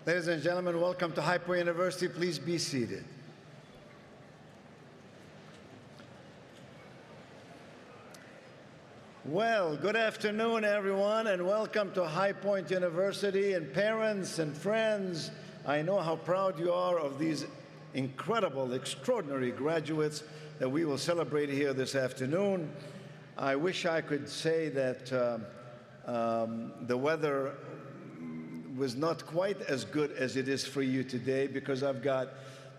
Ladies and gentlemen, welcome to High Point University. Please be seated. Well, good afternoon, everyone, and welcome to High Point University. And parents and friends, I know how proud you are of these incredible, extraordinary graduates that we will celebrate here this afternoon. I wish I could say that the weather was not quite as good as it is for you today, because I've got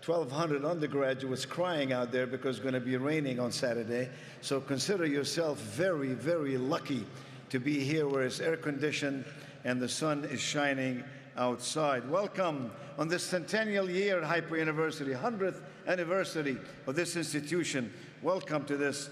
1,200 undergraduates crying out there because it's going to be raining on Saturday. So consider yourself very, very lucky to be here where it's air-conditioned and the sun is shining outside. Welcome on this centennial year at High Point University, 100th anniversary of this institution. Welcome to this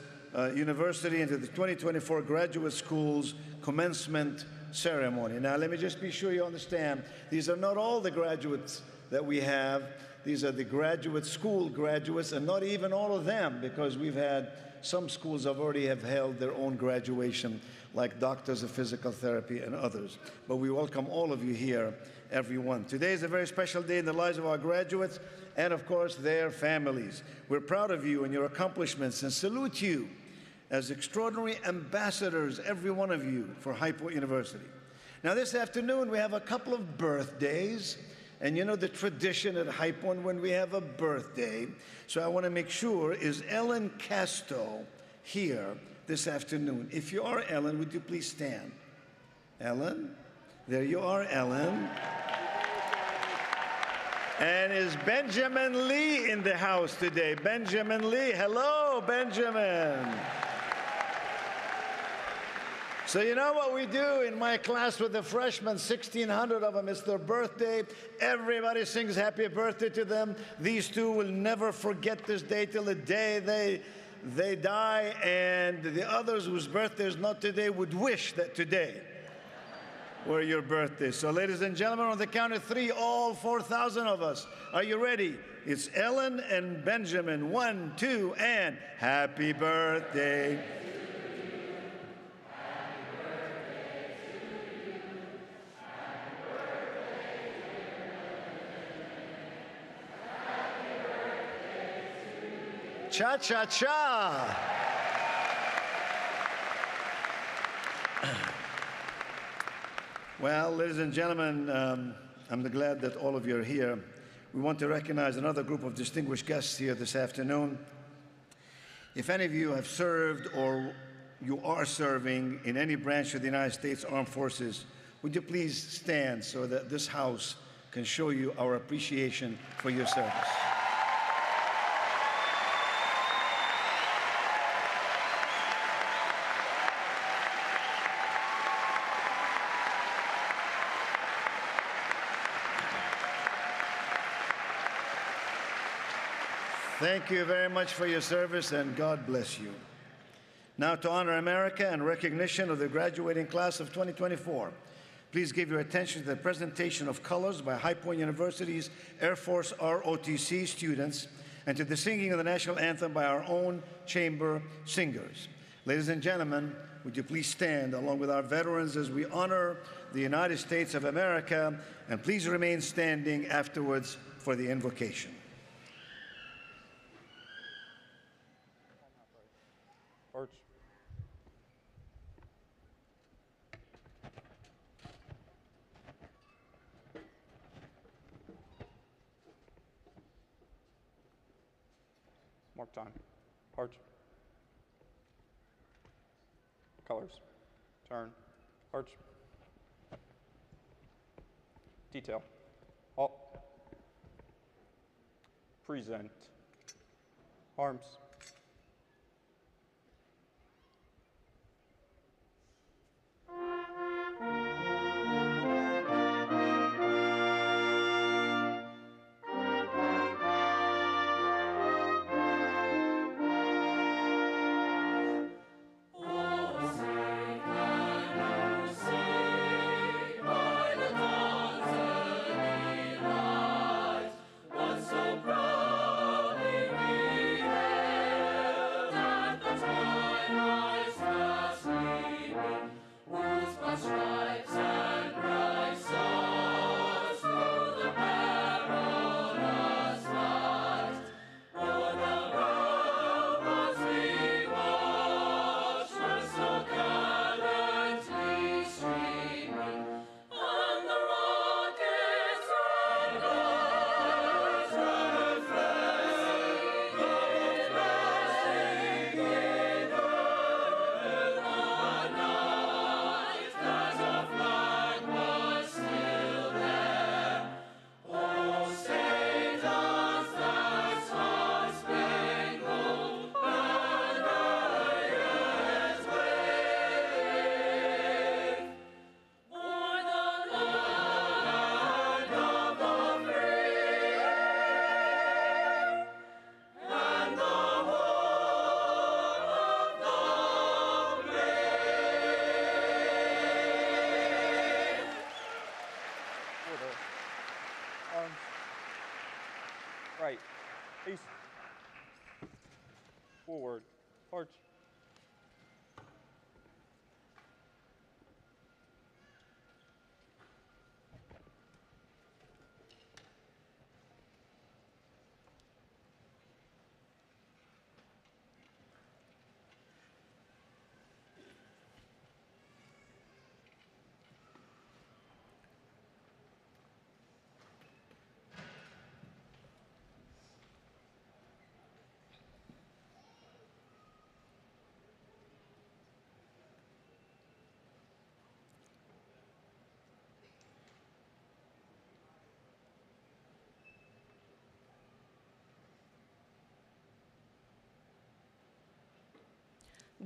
university and to the 2024 Graduate School's commencement ceremony. Now, let me just be sure you understand, these are not all the graduates that we have. These are the graduate school graduates, and not even all of them, because we've had some schools have already held their own graduation, like doctors of physical therapy and others. But we welcome all of you here, everyone. Today is a very special day in the lives of our graduates and, of course, their families. We're proud of you and your accomplishments and salute you as extraordinary ambassadors, every one of you, for High Point University. Now, this afternoon, we have a couple of birthdays. And you know the tradition at High Point when we have a birthday. So I want to make sure, is Ellen Casto here this afternoon? If you are Ellen, would you please stand? Ellen? There you are, Ellen. And is Benjamin Lee in the house today? Benjamin Lee. Hello, Benjamin. So you know what we do in my class with the freshmen, 1,600 of them, it's their birthday. Everybody sings happy birthday to them. These two will never forget this day till the day they die, and the others whose birthday is not today would wish that today were your birthday. So ladies and gentlemen, on the count of three, all 4,000 of us, are you ready? It's Ellen and Benjamin. 1, 2, and happy birthday. Cha-cha-cha! Well, ladies and gentlemen, I'm glad that all of you are here. We want to recognize another group of distinguished guests here this afternoon. If any of you have served or you are serving in any branch of the United States Armed Forces, would you please stand so that this house can show you our appreciation for your service? Thank you very much for your service, and God bless you. Now, to honor America and recognition of the graduating class of 2024, please give your attention to the presentation of colors by High Point University's Air Force ROTC students and to the singing of the national anthem by our own chamber singers. Ladies and gentlemen, would you please stand along with our veterans as we honor the United States of America, and please remain standing afterwards for the invocation. Arch. Mark time. Arch. Colors. Turn. Arch. Detail. Halt. Present. Arms. So proudly we Right. East. Forward. Arch.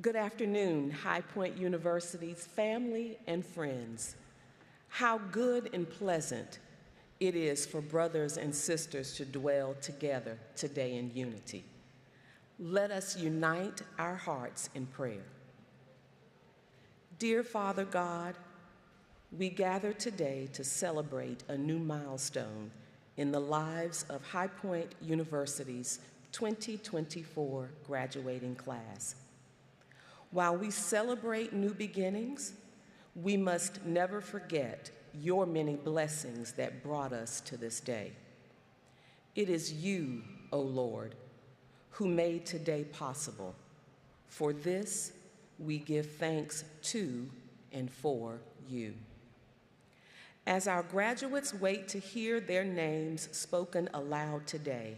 Good afternoon, High Point University's family and friends. How good and pleasant it is for brothers and sisters to dwell together today in unity. Let us unite our hearts in prayer. Dear Father God, we gather today to celebrate a new milestone in the lives of High Point University's 2024 graduating class. While we celebrate new beginnings, we must never forget your many blessings that brought us to this day. It is you, O Lord, who made today possible. For this, we give thanks to and for you. As our graduates wait to hear their names spoken aloud today,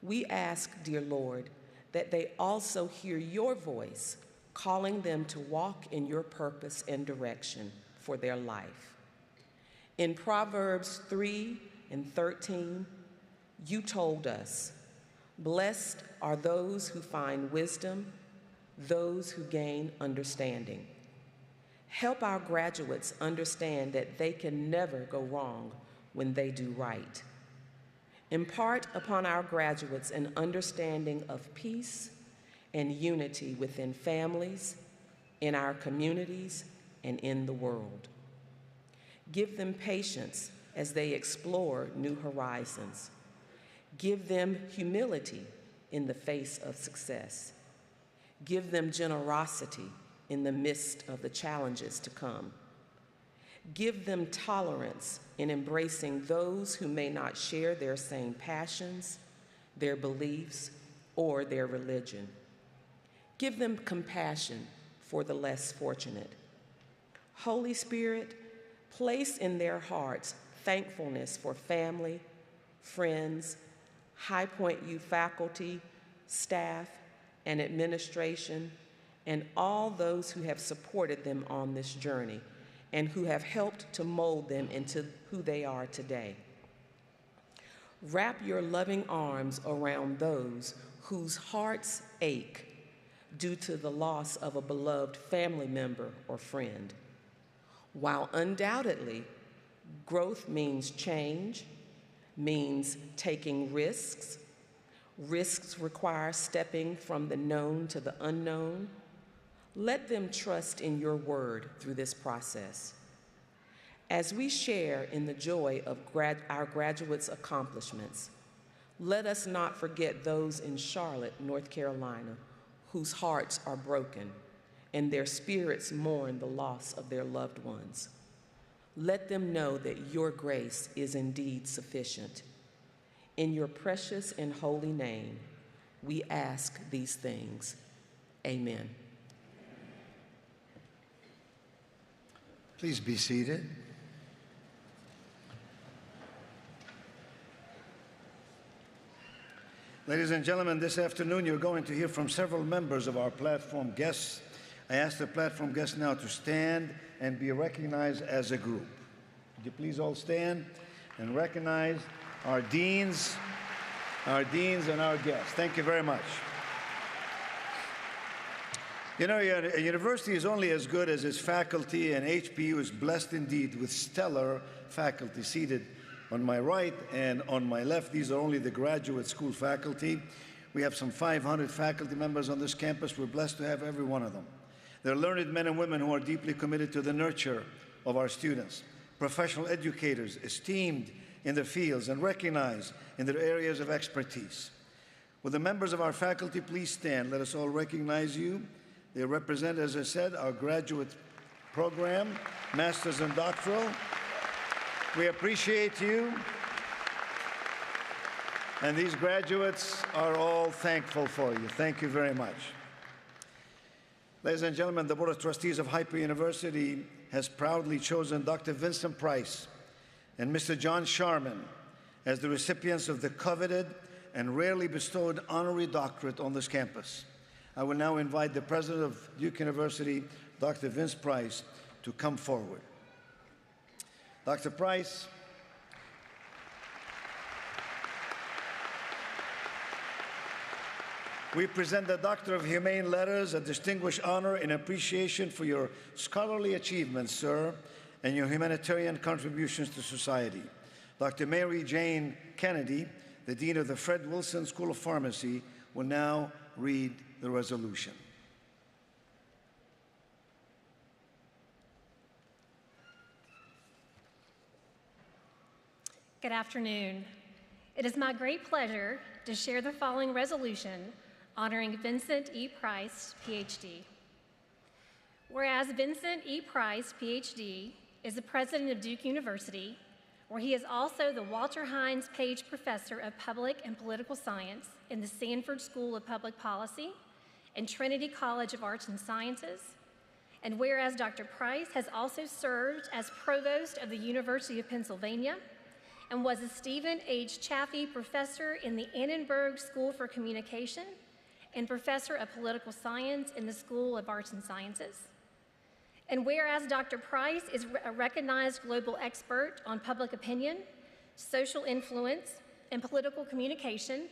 we ask, dear Lord, that they also hear your voice calling them to walk in your purpose and direction for their life. In Proverbs 3:13, you told us, "Blessed are those who find wisdom, those who gain understanding." Help our graduates understand that they can never go wrong when they do right. Impart upon our graduates an understanding of peace and unity within families, in our communities, and in the world. Give them patience as they explore new horizons. Give them humility in the face of success. Give them generosity in the midst of the challenges to come. Give them tolerance in embracing those who may not share their same passions, their beliefs, or their religion. Give them compassion for the less fortunate. Holy Spirit, place in their hearts thankfulness for family, friends, High Point U faculty, staff, and administration, and all those who have supported them on this journey and who have helped to mold them into who they are today. Wrap your loving arms around those whose hearts ache due to the loss of a beloved family member or friend. While undoubtedly, growth means change, means taking risks. Risks require stepping from the known to the unknown. Let them trust in your word through this process. As we share in the joy of our graduates' accomplishments, let us not forget those in Charlotte, North Carolina, whose hearts are broken and their spirits mourn the loss of their loved ones. Let them know that your grace is indeed sufficient. In your precious and holy name, we ask these things. Amen. Please be seated. Ladies and gentlemen, this afternoon you're going to hear from several members of our platform guests. I ask the platform guests now to stand and be recognized as a group. Would you please all stand and recognize our deans and our guests. Thank you very much. You know, a university is only as good as its faculty, and HPU is blessed indeed with stellar faculty. Seated on my right and on my left, these are only the graduate school faculty. We have some 500 faculty members on this campus. We're blessed to have every one of them. They're learned men and women who are deeply committed to the nurture of our students, professional educators, esteemed in their fields and recognized in their areas of expertise. Will the members of our faculty please stand? Let us all recognize you. They represent, as I said, our graduate program, master's and doctoral. We appreciate you. And these graduates are all thankful for you. Thank you very much. Ladies and gentlemen, the Board of Trustees of High Point University has proudly chosen Dr. Vincent Price and Mr. John Sharman as the recipients of the coveted and rarely bestowed honorary doctorate on this campus. I will now invite the President of Duke University, Dr. Vince Price, to come forward. Dr. Price, we present the Doctor of Humane Letters, a distinguished honor in appreciation for your scholarly achievements, sir, and your humanitarian contributions to society. Dr. Mary Jane Kennedy, the Dean of the Fred Wilson School of Pharmacy, will now read the resolution. Good afternoon. It is my great pleasure to share the following resolution honoring Vincent E. Price, PhD. Whereas Vincent E. Price, PhD, is the president of Duke University, where he is also the Walter Hines Page Professor of Public and Political Science in the Sanford School of Public Policy and Trinity College of Arts and Sciences, and whereas Dr. Price has also served as Provost of the University of Pennsylvania and was a Stephen H. Chaffee Professor in the Annenberg School for Communication and Professor of Political Science in the School of Arts and Sciences. And whereas Dr. Price is a recognized global expert on public opinion, social influence, and political communication,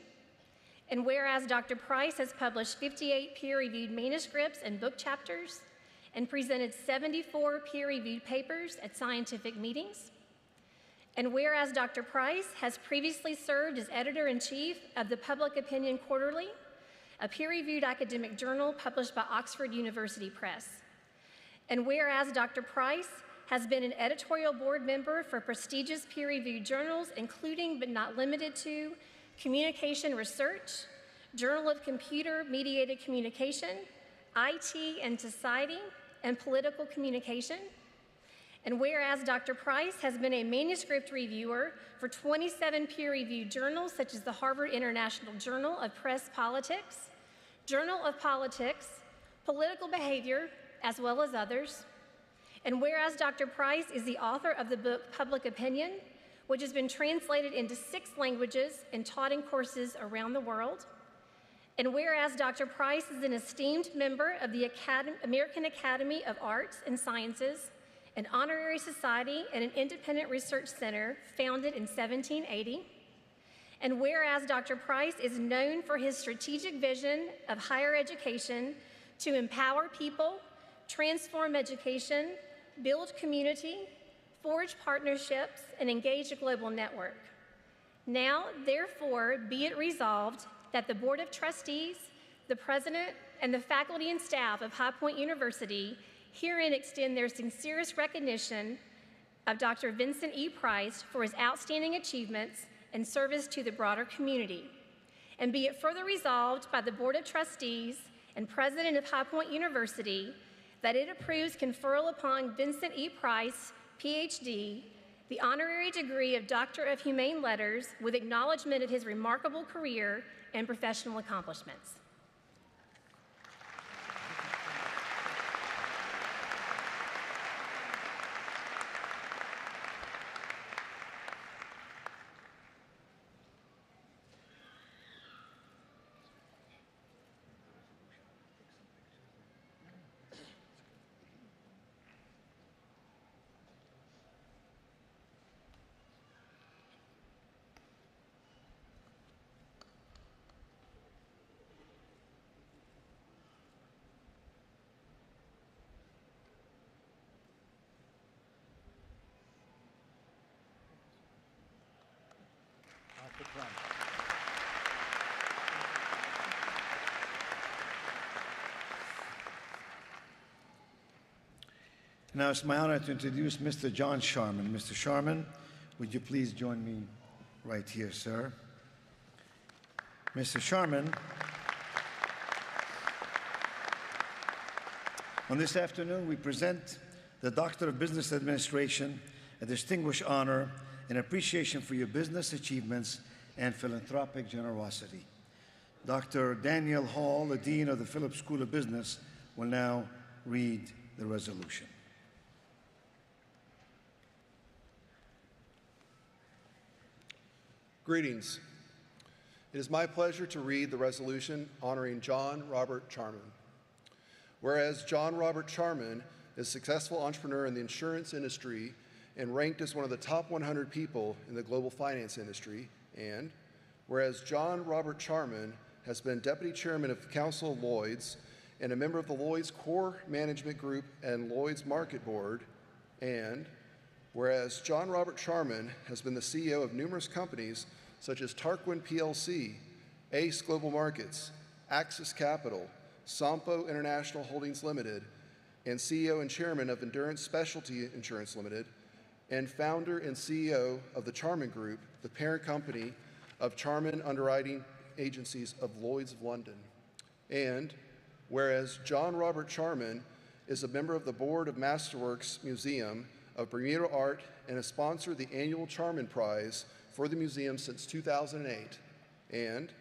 and whereas Dr. Price has published 58 peer-reviewed manuscripts and book chapters and presented 74 peer-reviewed papers at scientific meetings, and whereas Dr. Price has previously served as editor-in-chief of the Public Opinion Quarterly, a peer-reviewed academic journal published by Oxford University Press. And whereas Dr. Price has been an editorial board member for prestigious peer-reviewed journals, including but not limited to Communication Research, Journal of Computer-Mediated Communication, IT and Society, and Political Communication. And whereas Dr. Price has been a manuscript reviewer for 27 peer-reviewed journals, such as the Harvard International Journal of Press Politics, Journal of Politics, Political Behavior, as well as others. And whereas Dr. Price is the author of the book Public Opinion, which has been translated into 6 languages and taught in courses around the world. And whereas Dr. Price is an esteemed member of the American Academy of Arts and Sciences, an honorary society and an independent research center founded in 1780. And whereas Dr. Price is known for his strategic vision of higher education to empower people, transform education, build community, forge partnerships, and engage a global network. Now, therefore, be it resolved that the Board of Trustees, the President, and the faculty and staff of High Point University herein extend their sincerest recognition of Dr. Vincent E. Price for his outstanding achievements and service to the broader community. And be it further resolved by the Board of Trustees and President of High Point University that it approves conferral upon Vincent E. Price, PhD, the honorary degree of Doctor of Humane Letters with acknowledgement of his remarkable career and professional accomplishments. Now it's my honor to introduce Mr. John Sharman. Mr. Sharman Would you please join me right here, sir? Mr. Sharman, on this afternoon, we present the Doctor of Business Administration, a distinguished honor and appreciation for your business achievements and philanthropic generosity. Dr. Daniel Hall, the Dean of the Phillips School of Business, will now read the resolution. Greetings. It is my pleasure to read the resolution honoring John Robert Charman. Whereas John Robert Charman is a successful entrepreneur in the insurance industry and ranked as one of the top 100 people in the global finance industry, and whereas John Robert Charman has been Deputy Chairman of the Council of Lloyd's and a member of the Lloyd's Core Management Group and Lloyd's Market Board, and whereas John Robert Charman has been the CEO of numerous companies such as Tarquin PLC, Ace Global Markets, Axis Capital, Sampo International Holdings Limited, and CEO and Chairman of Endurance Specialty Insurance Limited, and founder and CEO of the Charman Group, the parent company of Charman Underwriting Agencies of Lloyd's of London. And whereas John Robert Charman is a member of the board of Masterworks Museum of Bermuda Art and a sponsor of the annual Charman Prize for the museum since 2008. And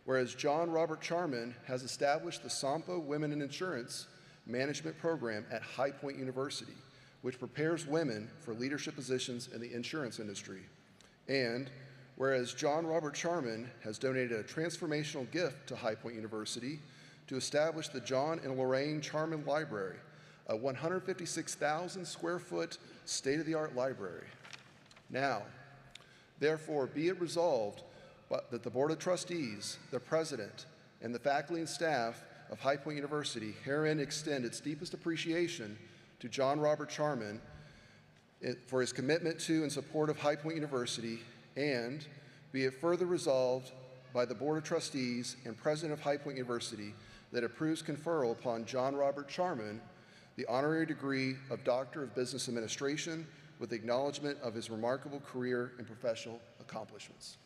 whereas John Robert Charman has established the Sampo Women in Insurance Management Program at High Point University, which prepares women for leadership positions in the insurance industry. And whereas John Robert Charman has donated a transformational gift to High Point University to establish the John and Lorraine Charman Library, a 156,000 square foot state-of-the-art library. Now, therefore, be it resolved that the Board of Trustees, the President, and the faculty and staff of High Point University herein extend its deepest appreciation to John Robert Charman for his commitment to and support of High Point University, and be it further resolved by the Board of Trustees and President of High Point University that approves conferral upon John Robert Charman the honorary degree of Doctor of Business Administration with acknowledgement of his remarkable career and professional accomplishments.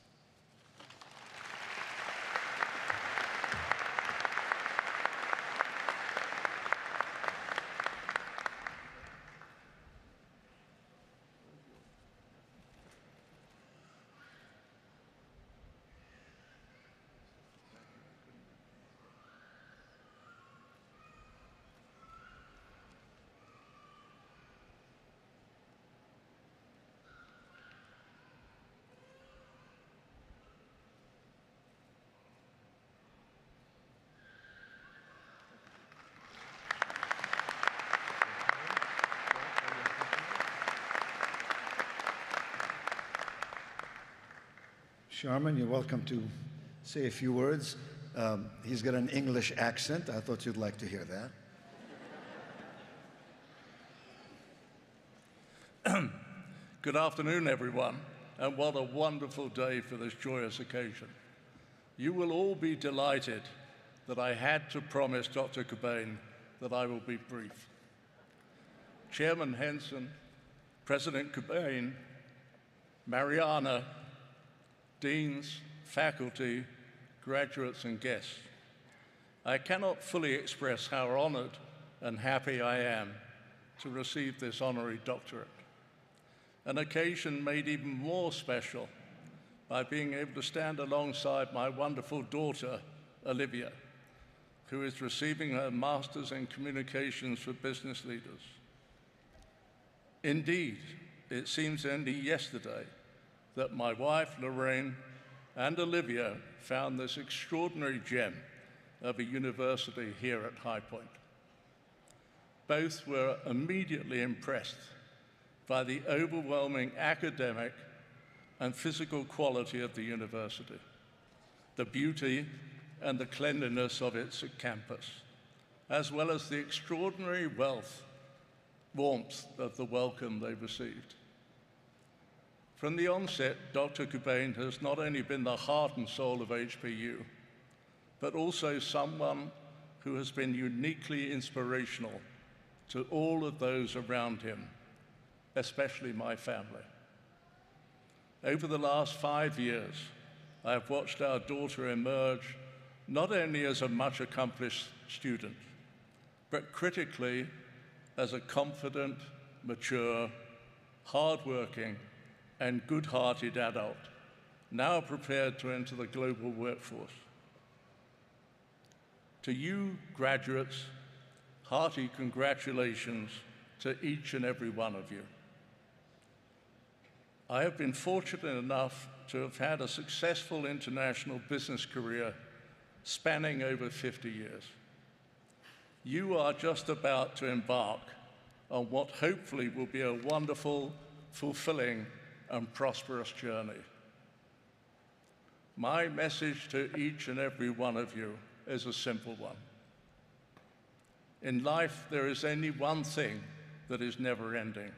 Sharman, you're welcome to say a few words. He's got an English accent. I thought you'd like to hear that. Good afternoon, everyone, and what a wonderful day for this joyous occasion. You will all be delighted that I had to promise Dr. Cobain that I will be brief. Chairman Henson, President Cobain, Mariana, deans, faculty, graduates, and guests, I cannot fully express how honored and happy I am to receive this honorary doctorate, an occasion made even more special by being able to stand alongside my wonderful daughter, Olivia, who is receiving her Master's in Communications for Business Leaders. Indeed, it seems only yesterday that my wife, Lorraine, and Olivia found this extraordinary gem of a university here at High Point. Both were immediately impressed by the overwhelming academic and physical quality of the university, the beauty and the cleanliness of its campus, as well as the extraordinary warmth of the welcome they received. From the onset, Dr. Cobain has not only been the heart and soul of HPU, but also someone who has been uniquely inspirational to all of those around him, especially my family. over the last 5 years, I have watched our daughter emerge not only as a much accomplished student, but critically as a confident, mature, hardworking, and good-hearted adult, now prepared to enter the global workforce. To you, graduates, hearty congratulations to each and every one of you. I have been fortunate enough to have had a successful international business career spanning over 50 years. You are just about to embark on what hopefully will be a wonderful, fulfilling, and prosperous journey. My message to each and every one of you is a simple one. In life, there is only one thing that is never ending,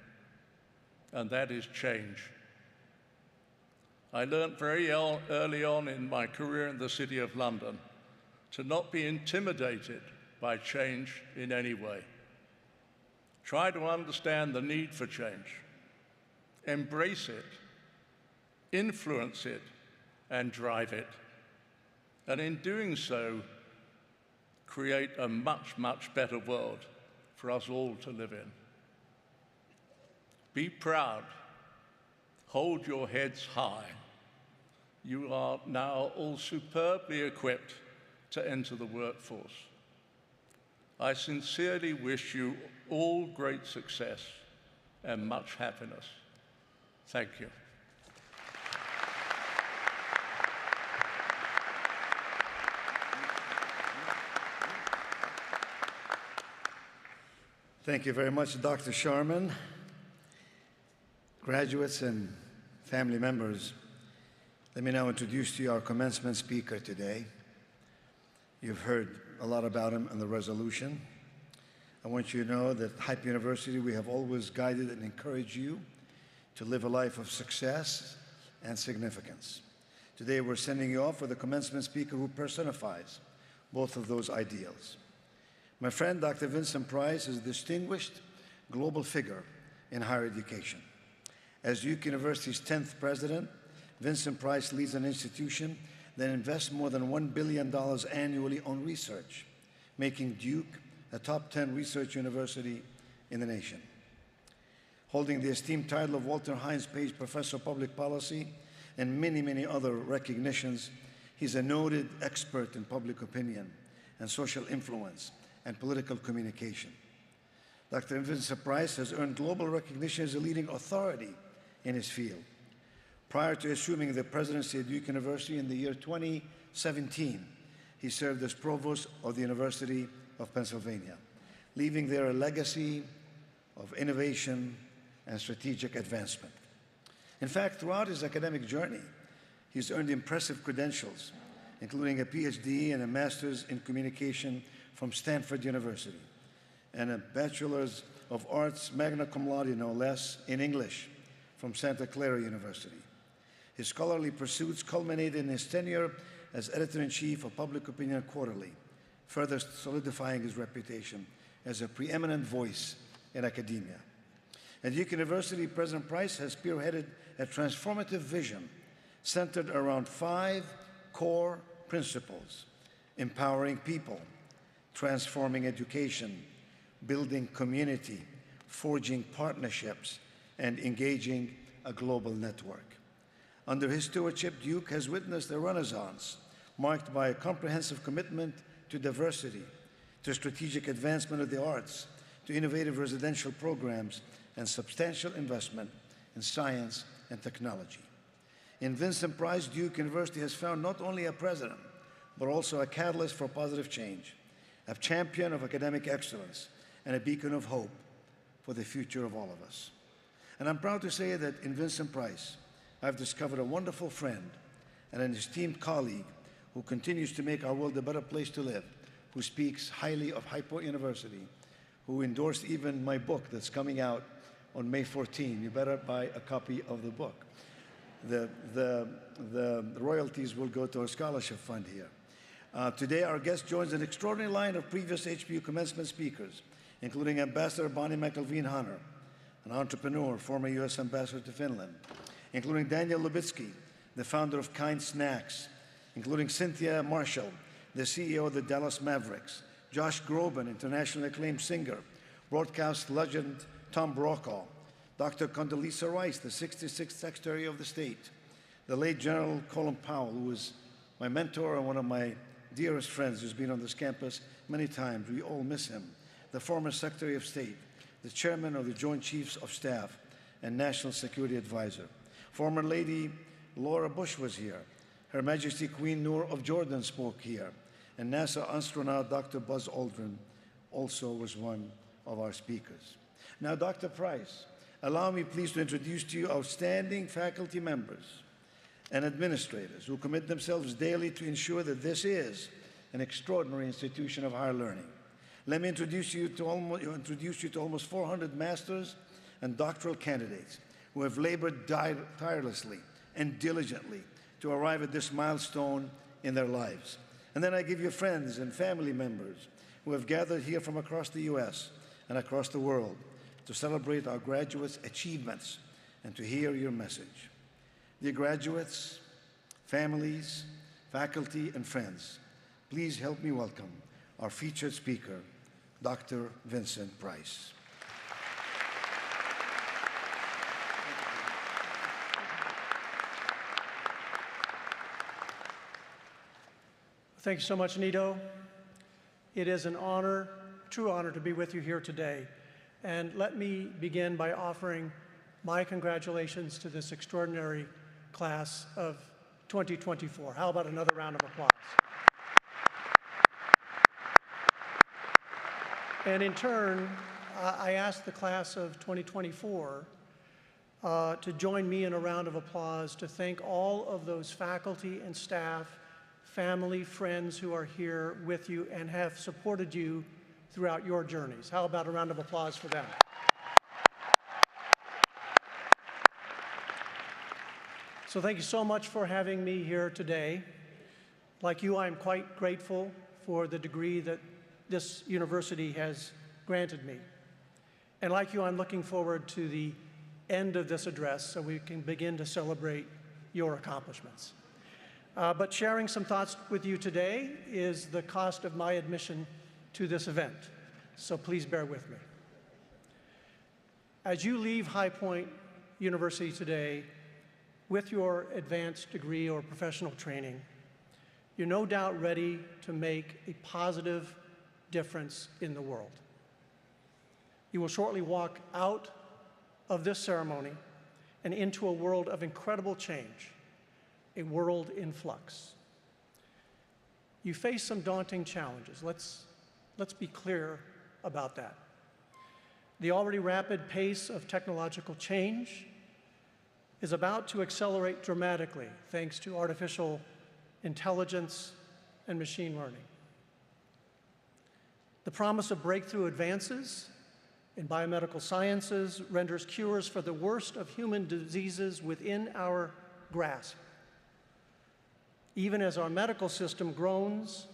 and that is change. I learned very early on in my career in the City of London to not be intimidated by change in any way. Try to understand the need for change, embrace it, influence it, and drive it. And in doing so, create a much, much better world for us all to live in. Be proud. Hold your heads high. You are now all superbly equipped to enter the workforce. I sincerely wish you all great success and much happiness. Thank you. Thank you very much, Dr. Sharman. Graduates and family members, let me now introduce to you our commencement speaker today. You've heard a lot about him in the resolution. I want you to know that at Hype University, we have always guided and encouraged you to live a life of success and significance. Today, we're sending you off with a commencement speaker who personifies both of those ideals. My friend, Dr. Vincent Price, is a distinguished global figure in higher education. As Duke University's 10th president, Vincent Price leads an institution that invests more than $1 billion annually on research, making Duke a top 10 research university in the nation. Holding the esteemed title of Walter Hines Page Professor of Public Policy and many, many other recognitions, he's a noted expert in public opinion and social influence and political communication. Dr. Vincent Price has earned global recognition as a leading authority in his field. Prior to assuming the presidency at Duke University in the year 2017, he served as provost of the University of Pennsylvania, leaving there a legacy of innovation and strategic advancement. In fact, throughout his academic journey, he's earned impressive credentials, including a PhD and a Master's in Communication from Stanford University, and a Bachelor's of Arts, magna cum laude, no less, in English from Santa Clara University. His scholarly pursuits culminated in his tenure as editor-in-chief of Public Opinion Quarterly, further solidifying his reputation as a preeminent voice in academia. At Duke University, President Price has spearheaded a transformative vision centered around 5 core principles: empowering people, transforming education, building community, forging partnerships, and engaging a global network. Under his stewardship, Duke has witnessed a renaissance marked by a comprehensive commitment to diversity, to strategic advancement of the arts, to innovative residential programs, and substantial investment in science and technology. In Vincent Price, Duke University has found not only a president, but also a catalyst for positive change, a champion of academic excellence, and a beacon of hope for the future of all of us. And I'm proud to say that in Vincent Price, I've discovered a wonderful friend and an esteemed colleague who continues to make our world a better place to live, who speaks highly of High Point University, who endorsed even my book that's coming out on May 14. You better buy a copy of the book. The royalties will go to a scholarship fund here. Today, our guest joins an extraordinary line of previous HBU commencement speakers, including Ambassador Bonnie McElveen Hunter, an entrepreneur, former U.S. Ambassador to Finland, including Daniel Lubitsky, the founder of Kind Snacks, including Cynthia Marshall, the CEO of the Dallas Mavericks, Josh Groban, internationally acclaimed singer, broadcast legend Tom Brokaw, Dr. Condoleezza Rice, the 66th Secretary of the State, the late General Colin Powell, who was my mentor and one of my dearest friends, who's been on this campus many times. We all miss him. The former Secretary of State, the Chairman of the Joint Chiefs of Staff, and National Security Advisor. Former Lady Laura Bush was here. Her Majesty Queen Noor of Jordan spoke here. And NASA astronaut Dr. Buzz Aldrin also was one of our speakers. Now, Dr. Price, allow me please to introduce to you outstanding faculty members and administrators who commit themselves daily to ensure that this is an extraordinary institution of higher learning. Let me introduce you to almost 400 master's and doctoral candidates who have labored tirelessly and diligently to arrive at this milestone in their lives. And then I give you friends and family members who have gathered here from across the U.S. and across the world to celebrate our graduates' achievements and to hear your message. Dear graduates, families, faculty, and friends, please help me welcome our featured speaker, Dr. Vincent Price. Thank you so much, Nito. It is an honor, true honor, to be with you here today. And let me begin by offering my congratulations to this extraordinary class of 2024. How about another round of applause? And in turn, I asked the class of 2024 to join me in a round of applause to thank all of those faculty and staff, family, friends who are here with you and have supported you throughout your journeys. How about a round of applause for them? So thank you so much for having me here today. Like you, I'm quite grateful for the degree that this university has granted me. And like you, I'm looking forward to the end of this address so we can begin to celebrate your accomplishments. But sharing some thoughts with you today is the cost of my admission to this event, so please bear with me. As you leave High Point University today with your advanced degree or professional training, you're no doubt ready to make a positive difference in the world. You will shortly walk out of this ceremony and into a world of incredible change, a world in flux. You face some daunting challenges. Let's be clear about that. The already rapid pace of technological change is about to accelerate dramatically thanks to artificial intelligence and machine learning. The promise of breakthrough advances in biomedical sciences renders cures for the worst of human diseases within our grasp, even as our medical system groans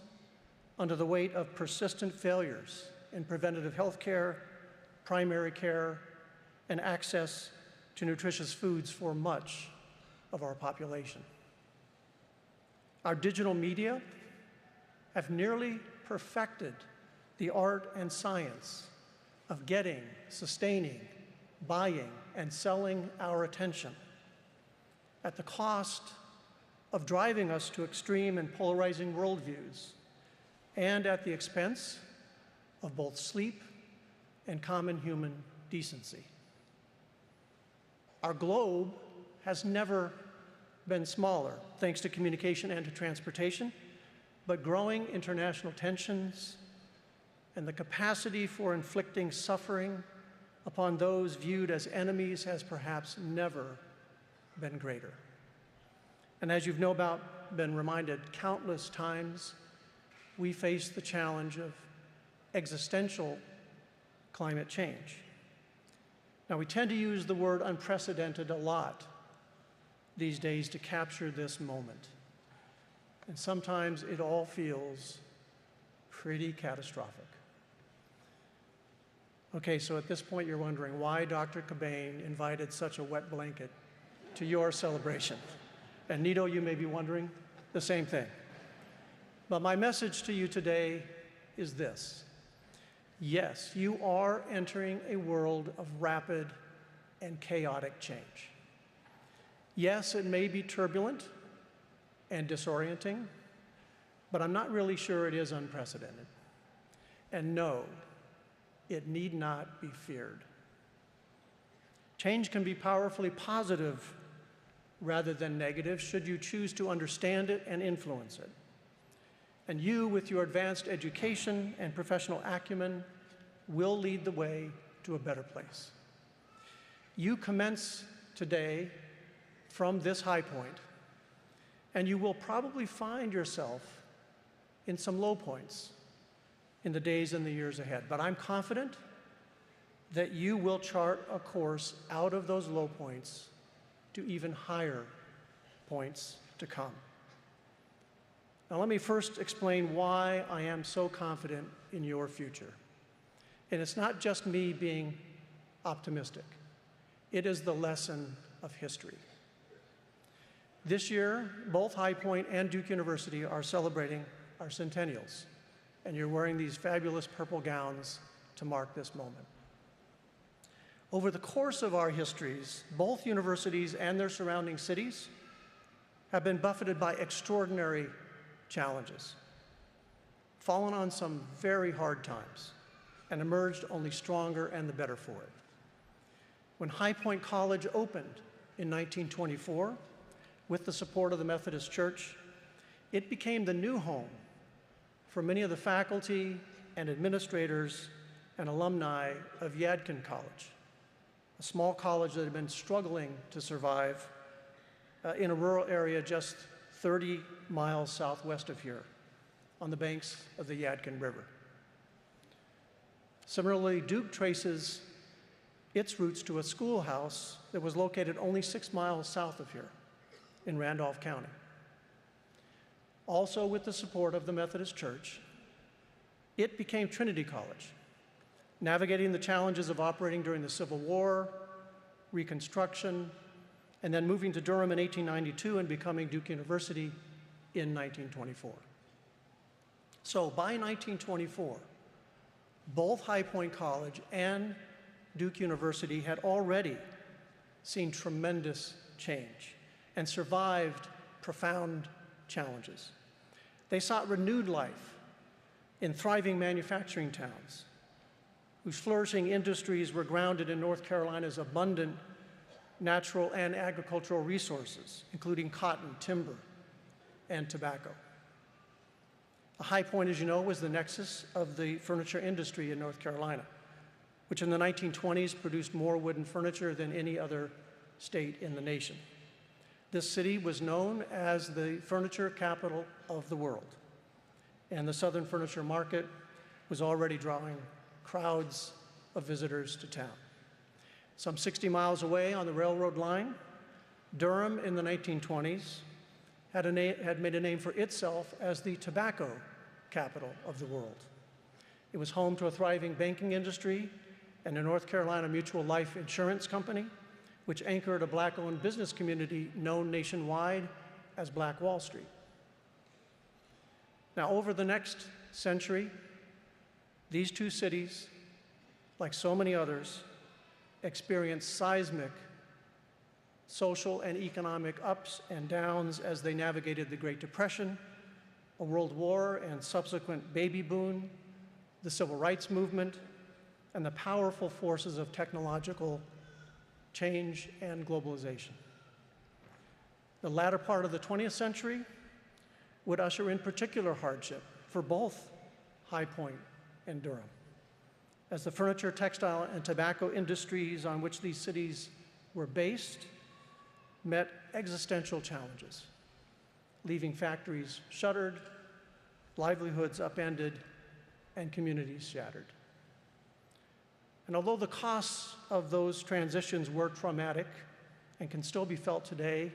under the weight of persistent failures in preventative health care, primary care, and access to nutritious foods for much of our population. Our digital media have nearly perfected the art and science of getting, sustaining, buying, and selling our attention at the cost of driving us to extreme and polarizing worldviews and at the expense of both sleep and common human decency. Our globe has never been smaller, thanks to communication and to transportation, but growing international tensions and the capacity for inflicting suffering upon those viewed as enemies has perhaps never been greater. And as you've been reminded countless times, we face the challenge of existential climate change. Now, we tend to use the word unprecedented a lot these days to capture this moment. And sometimes it all feels pretty catastrophic. Okay, so at this point you're wondering why Dr. Cobain invited such a wet blanket to your celebration. And Nito, you may be wondering the same thing. But my message to you today is this. Yes, you are entering a world of rapid and chaotic change. Yes, it may be turbulent and disorienting, but I'm not really sure it is unprecedented. And no, it need not be feared. Change can be powerfully positive rather than negative should you choose to understand it and influence it. And you, with your advanced education and professional acumen, will lead the way to a better place. You commence today from this high point, and you will probably find yourself in some low points in the days and the years ahead. But I'm confident that you will chart a course out of those low points to even higher points to come. Now, let me first explain why I am so confident in your future. And it's not just me being optimistic. It is the lesson of history. This year, both High Point and Duke University are celebrating our centennials, and you're wearing these fabulous purple gowns to mark this moment. Over the course of our histories, both universities and their surrounding cities have been buffeted by extraordinary challenges, fallen on some very hard times, and emerged only stronger and the better for it. When High Point College opened in 1924, with the support of the Methodist Church, it became the new home for many of the faculty and administrators and alumni of Yadkin College, a small college that had been struggling to survive in a rural area just 30 miles southwest of here, on the banks of the Yadkin River. Similarly, Duke traces its roots to a schoolhouse that was located only 6 miles south of here in Randolph County. Also, with the support of the Methodist Church, it became Trinity College, navigating the challenges of operating during the Civil War, Reconstruction, and then moving to Durham in 1892 and becoming Duke University in 1924. So by 1924, both High Point College and Duke University had already seen tremendous change and survived profound challenges. They sought renewed life in thriving manufacturing towns, whose flourishing industries were grounded in North Carolina's abundant natural and agricultural resources, including cotton, timber, and tobacco. A High Point, as you know, was the nexus of the furniture industry in North Carolina, which in the 1920s produced more wooden furniture than any other state in the nation. This city was known as the furniture capital of the world, and the Southern furniture market was already drawing crowds of visitors to town. Some 60 miles away on the railroad line, Durham in the 1920s had made a name for itself as the tobacco capital of the world. It was home to a thriving banking industry and a North Carolina mutual life insurance company, which anchored a Black-owned business community known nationwide as Black Wall Street. Now, over the next century, these two cities, like so many others, experienced seismic social and economic ups and downs as they navigated the Great Depression, a world war and subsequent baby boom, the civil rights movement, and the powerful forces of technological change and globalization. The latter part of the 20th century would usher in particular hardship for both High Point and Durham, as the furniture, textile, and tobacco industries on which these cities were based met existential challenges, leaving factories shuttered, livelihoods upended, and communities shattered. And although the costs of those transitions were traumatic and can still be felt today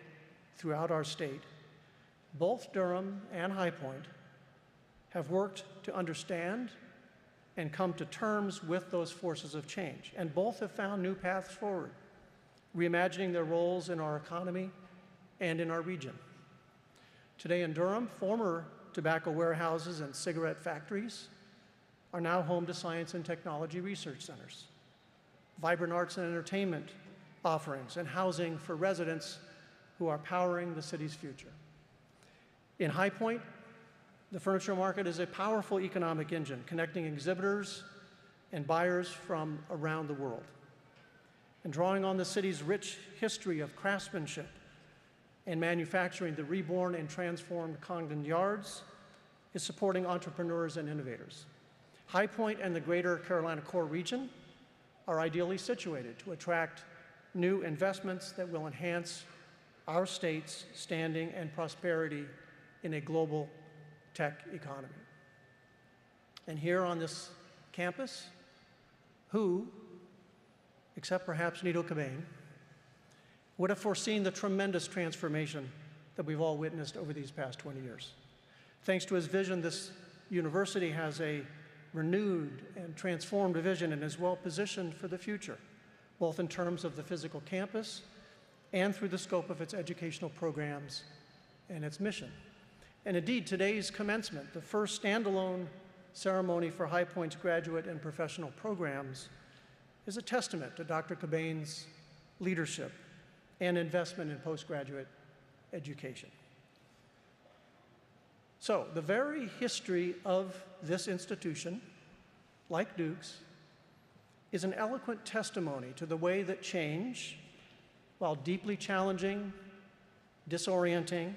throughout our state, both Durham and High Point have worked to understand and come to terms with those forces of change, and both have found new paths forward reimagining their roles in our economy and in our region. Today in Durham, former tobacco warehouses and cigarette factories are now home to science and technology research centers, vibrant arts and entertainment offerings, and housing for residents who are powering the city's future. In High Point, the furniture market is a powerful economic engine connecting exhibitors and buyers from around the world. And drawing on the city's rich history of craftsmanship and manufacturing, the reborn and transformed Congdon Yards is supporting entrepreneurs and innovators. High Point and the greater Carolina Core region are ideally situated to attract new investments that will enhance our state's standing and prosperity in a global tech economy. And here on this campus, who, except perhaps Nito Cobain, would have foreseen the tremendous transformation that we've all witnessed over these past 20 years. Thanks to his vision, this university has a renewed and transformed vision and is well positioned for the future, both in terms of the physical campus and through the scope of its educational programs and its mission. And indeed, today's commencement, the first standalone ceremony for High Point's graduate and professional programs, is a testament to Dr. Cobain's leadership and investment in postgraduate education. So, the very history of this institution, like Duke's, is an eloquent testimony to the way that change, while deeply challenging, disorienting,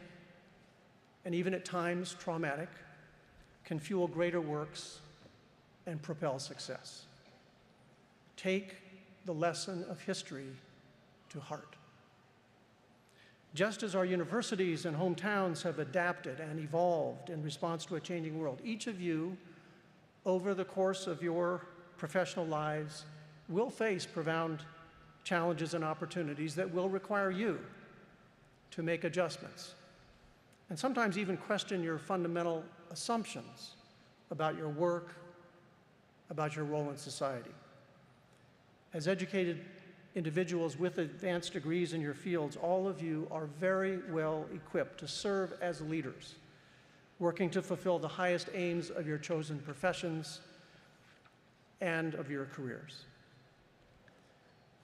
and even at times traumatic, can fuel greater works and propel success. Take the lesson of history to heart. Just as our universities and hometowns have adapted and evolved in response to a changing world, each of you, over the course of your professional lives, will face profound challenges and opportunities that will require you to make adjustments, and sometimes even question your fundamental assumptions about your work, about your role in society. As educated individuals with advanced degrees in your fields, all of you are very well equipped to serve as leaders, working to fulfill the highest aims of your chosen professions and of your careers.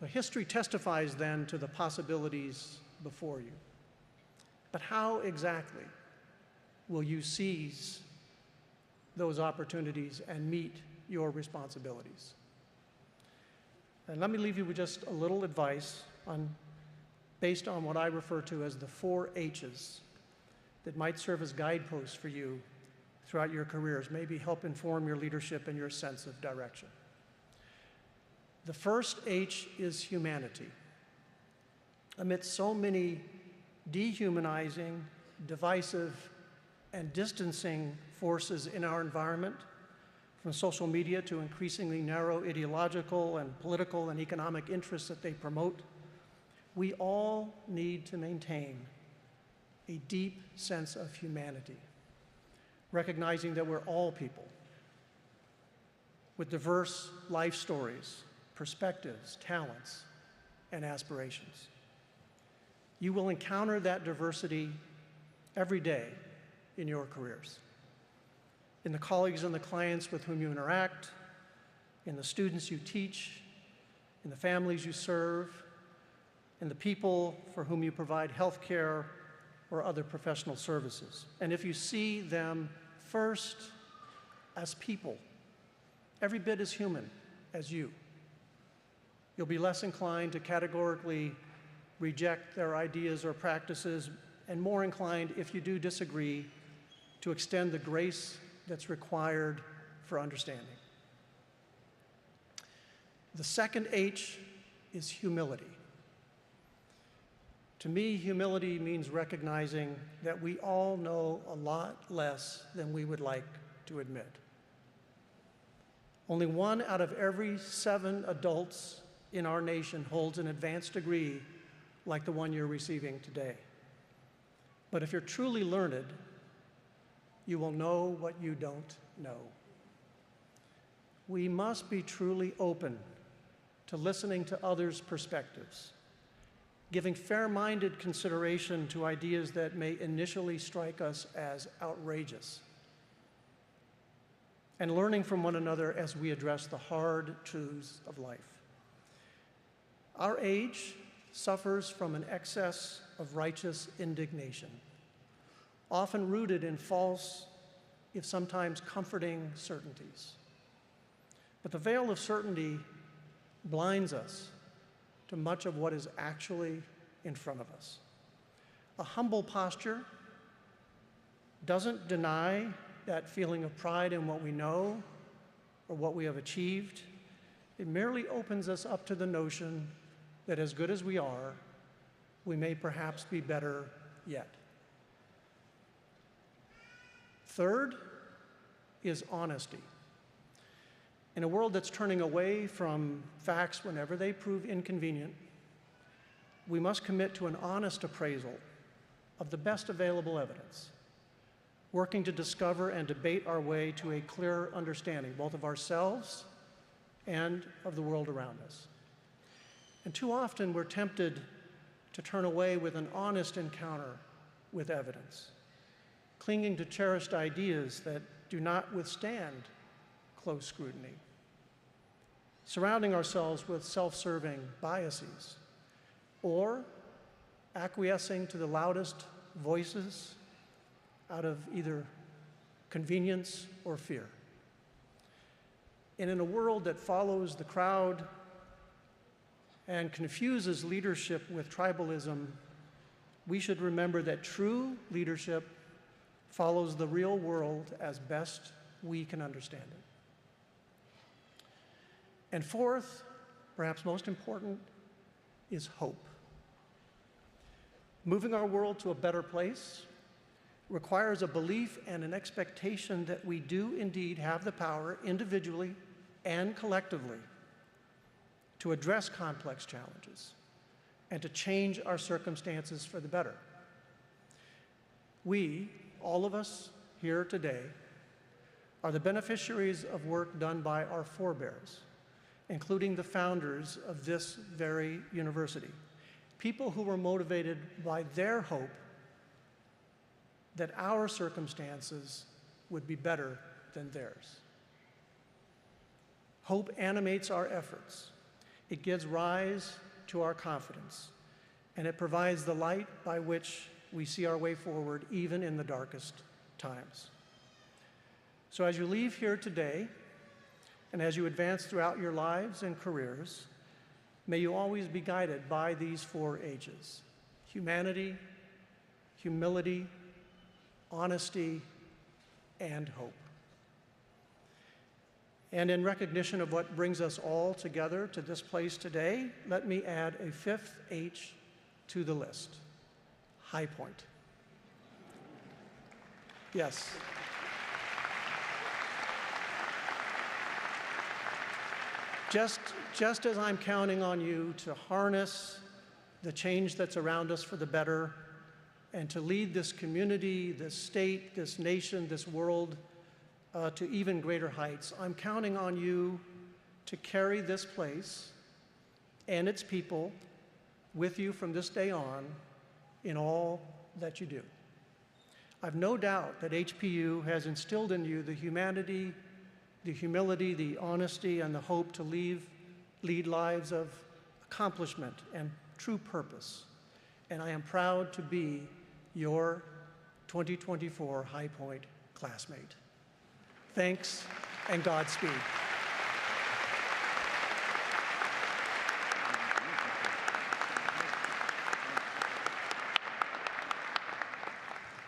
History testifies then to the possibilities before you. But how exactly will you seize those opportunities and meet your responsibilities? And let me leave you with just a little advice based on what I refer to as the 4 H's that might serve as guideposts for you throughout your careers, maybe help inform your leadership and your sense of direction. The first H is humanity. Amidst so many dehumanizing, divisive, and distancing forces in our environment, from social media to increasingly narrow ideological and political and economic interests that they promote, we all need to maintain a deep sense of humanity, recognizing that we're all people with diverse life stories, perspectives, talents, and aspirations. You will encounter that diversity every day in your careers, in the colleagues and the clients with whom you interact, in the students you teach, in the families you serve, in the people for whom you provide health care or other professional services. And if you see them first as people, every bit as human as you, you'll be less inclined to categorically reject their ideas or practices, and more inclined, if you do disagree, to extend the grace that's required for understanding. The second H is humility. To me, humility means recognizing that we all know a lot less than we would like to admit. Only 1 out of every 7 adults in our nation holds an advanced degree like the one you're receiving today. But if you're truly learned, you will know what you don't know. We must be truly open to listening to others' perspectives giving fair-minded consideration to ideas that may initially strike us as outrageous, and learning from one another as we address the hard truths of life. Our age suffers from an excess of righteous indignation, often rooted in false, if sometimes comforting, certainties. But the veil of certainty blinds us to much of what is actually in front of us. A humble posture doesn't deny that feeling of pride in what we know or what we have achieved. It merely opens us up to the notion that as good as we are, we may perhaps be better yet. Third is honesty. In a world that's turning away from facts whenever they prove inconvenient, we must commit to an honest appraisal of the best available evidence, working to discover and debate our way to a clearer understanding, both of ourselves and of the world around us. And too often we're tempted to turn away with an honest encounter with evidence, clinging to cherished ideas that do not withstand close scrutiny, surrounding ourselves with self-serving biases, or acquiescing to the loudest voices out of either convenience or fear. And in a world that follows the crowd and confuses leadership with tribalism, we should remember that true leadership follows the real world as best we can understand it. And fourth, perhaps most important, is hope. Moving our world to a better place requires a belief and an expectation that we do indeed have the power, individually and collectively, to address complex challenges and to change our circumstances for the better. We, all of us here today, are the beneficiaries of work done by our forebears, including the founders of this very university, people who were motivated by their hope that our circumstances would be better than theirs. Hope animates our efforts. It gives rise to our confidence, and it provides the light by which we see our way forward even in the darkest times. So as you leave here today, and as you advance throughout your lives and careers, may you always be guided by these four H's: humanity, humility, honesty, and hope. And in recognition of what brings us all together to this place today, let me add a fifth H to the list: High Point. Yes. Just as I'm counting on you to harness the change that's around us for the better and to lead this community, this state, this nation, this world to even greater heights, I'm counting on you to carry this place and its people with you from this day on in all that you do. I've no doubt that HPU has instilled in you the humanity, the humility, the honesty, and the hope to lead lives of accomplishment and true purpose. And I am proud to be your 2024 High Point classmate. Thanks, and Godspeed.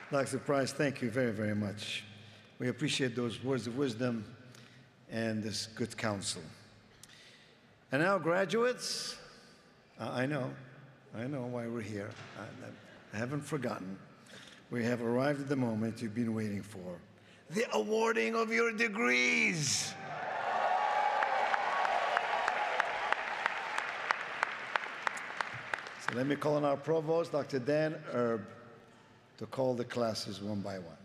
Dr. Price, thank you very, very much. We appreciate those words of wisdom and this good counsel. And now, graduates, I know why we're here. I haven't forgotten. We have arrived at the moment you've been waiting for: the awarding of your degrees. So let me call on our provost, Dr. Dan Erb, to call the classes one by one.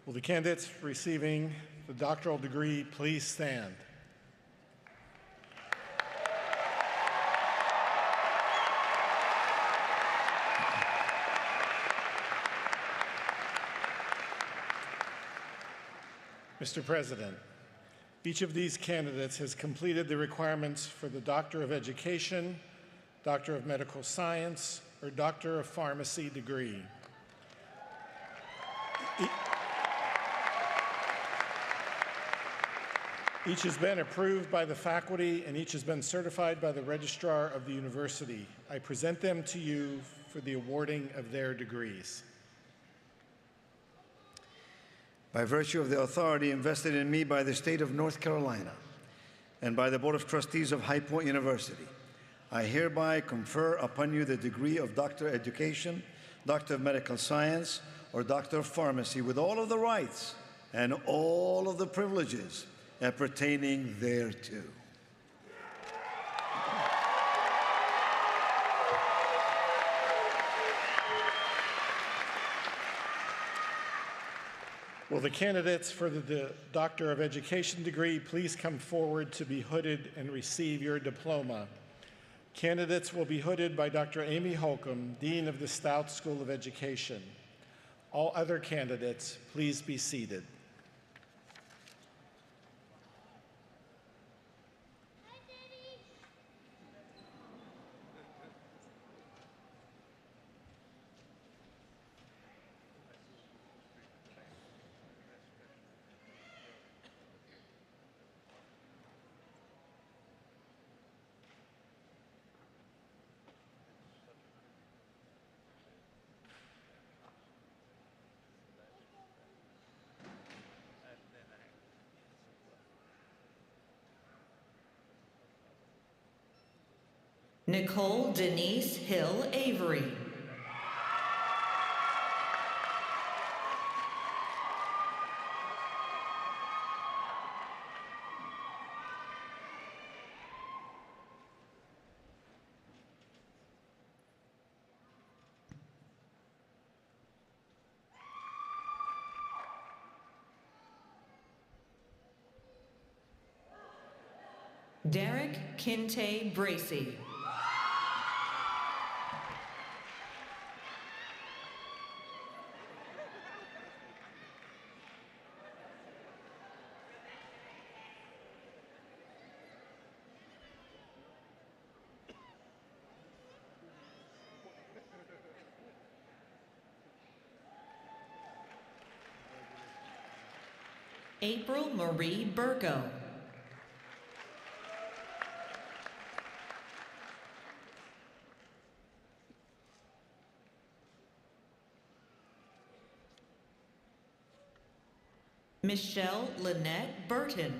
Will the candidates receiving the doctoral degree please stand? Mr. President, each of these candidates has completed the requirements for the Doctor of Education, Doctor of Medical Science, or Doctor of Pharmacy degree. Each has been approved by the faculty and each has been certified by the registrar of the university. I present them to you for the awarding of their degrees. By virtue of the authority invested in me by the state of North Carolina and by the Board of Trustees of High Point University, I hereby confer upon you the degree of Doctor of Education, Doctor of Medical Science, or Doctor of Pharmacy with all of the rights and all of the privileges pertaining thereto. Will the candidates for the Doctor of Education degree please come forward to be hooded and receive your diploma? Candidates will be hooded by Dr. Amy Holcomb, Dean of the Stout School of Education. All other candidates, please be seated. Nicole Denise Hill Avery. Derek Kinte Bracy. April Marie Burgo. Michelle Lynette Burton.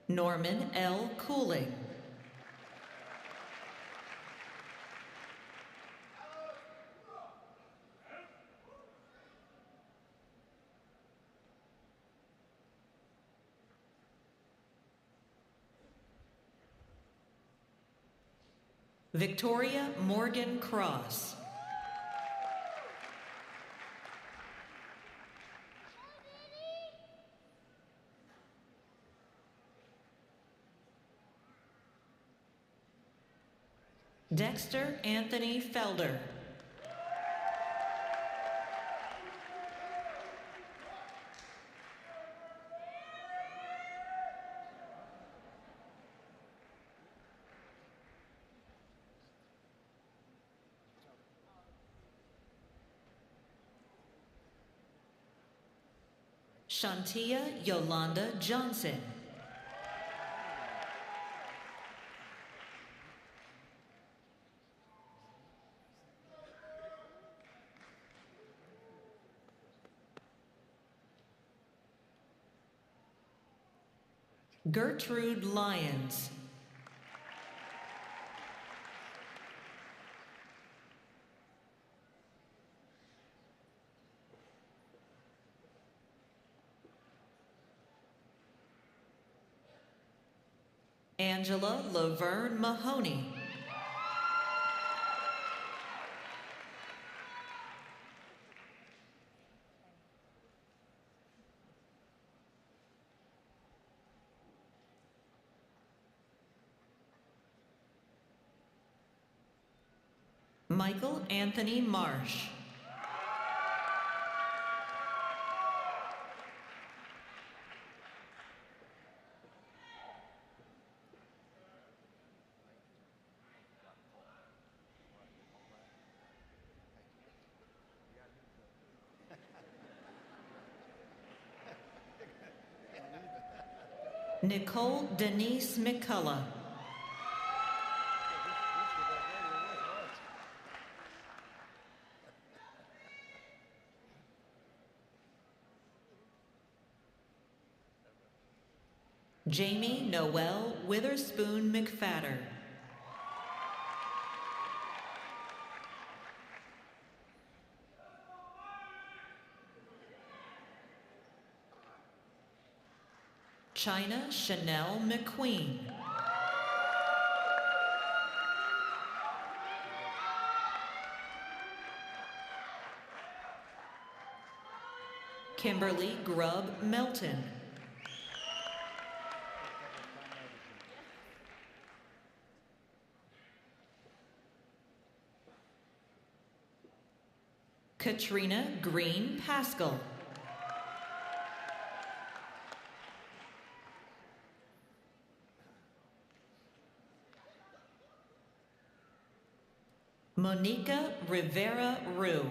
Norman L. Cooling. Victoria Morgan Cross. Dexter Anthony Felder. Shantia Yolanda Johnson. Gertrude Lyons. Angela Laverne Mahoney. Michael Anthony Marsh. Nicole Denise McCullough. Jamie Noel Witherspoon McFadder. China Chanel McQueen. Kimberly Grubb Melton. Katrina Green Pascal. Monica Rivera Rue.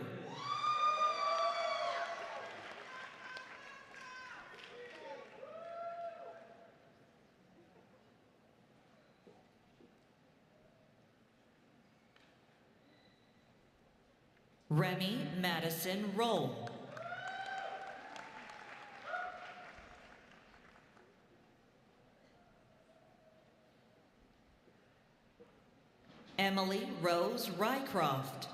Remy Madison Roll. Emily Rose Rycroft.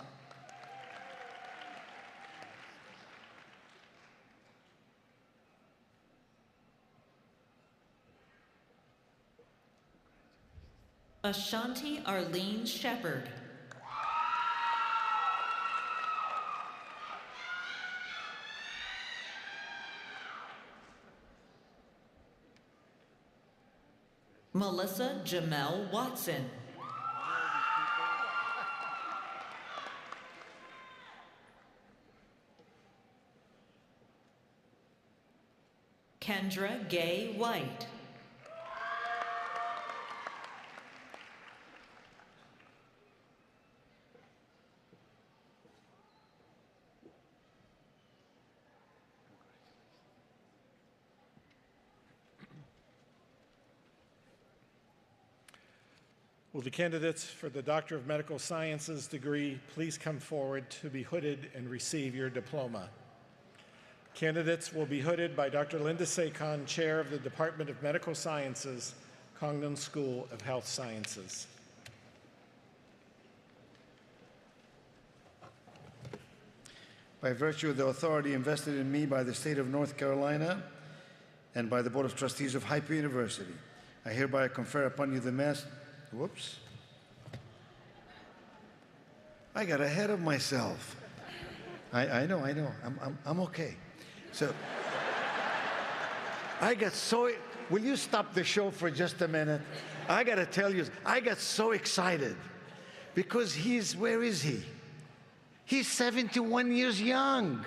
Ashanti Arlene Shepherd. Melissa Jamel Watson. Kendra Gay White. Will the candidates for the Doctor of Medical Sciences degree please come forward to be hooded and receive your diploma? Candidates will be hooded by Dr. Linda Sakon, Chair of the Department of Medical Sciences, Congdon School of Health Sciences. By virtue of the authority invested in me by the state of North Carolina and by the Board of Trustees of High Point University, I hereby confer upon you the master. Whoops. I got ahead of myself. I know. I'm okay. So, I got so, will you stop the show for just a minute? I got to tell you, I got so excited because where is he? He's 71 years young.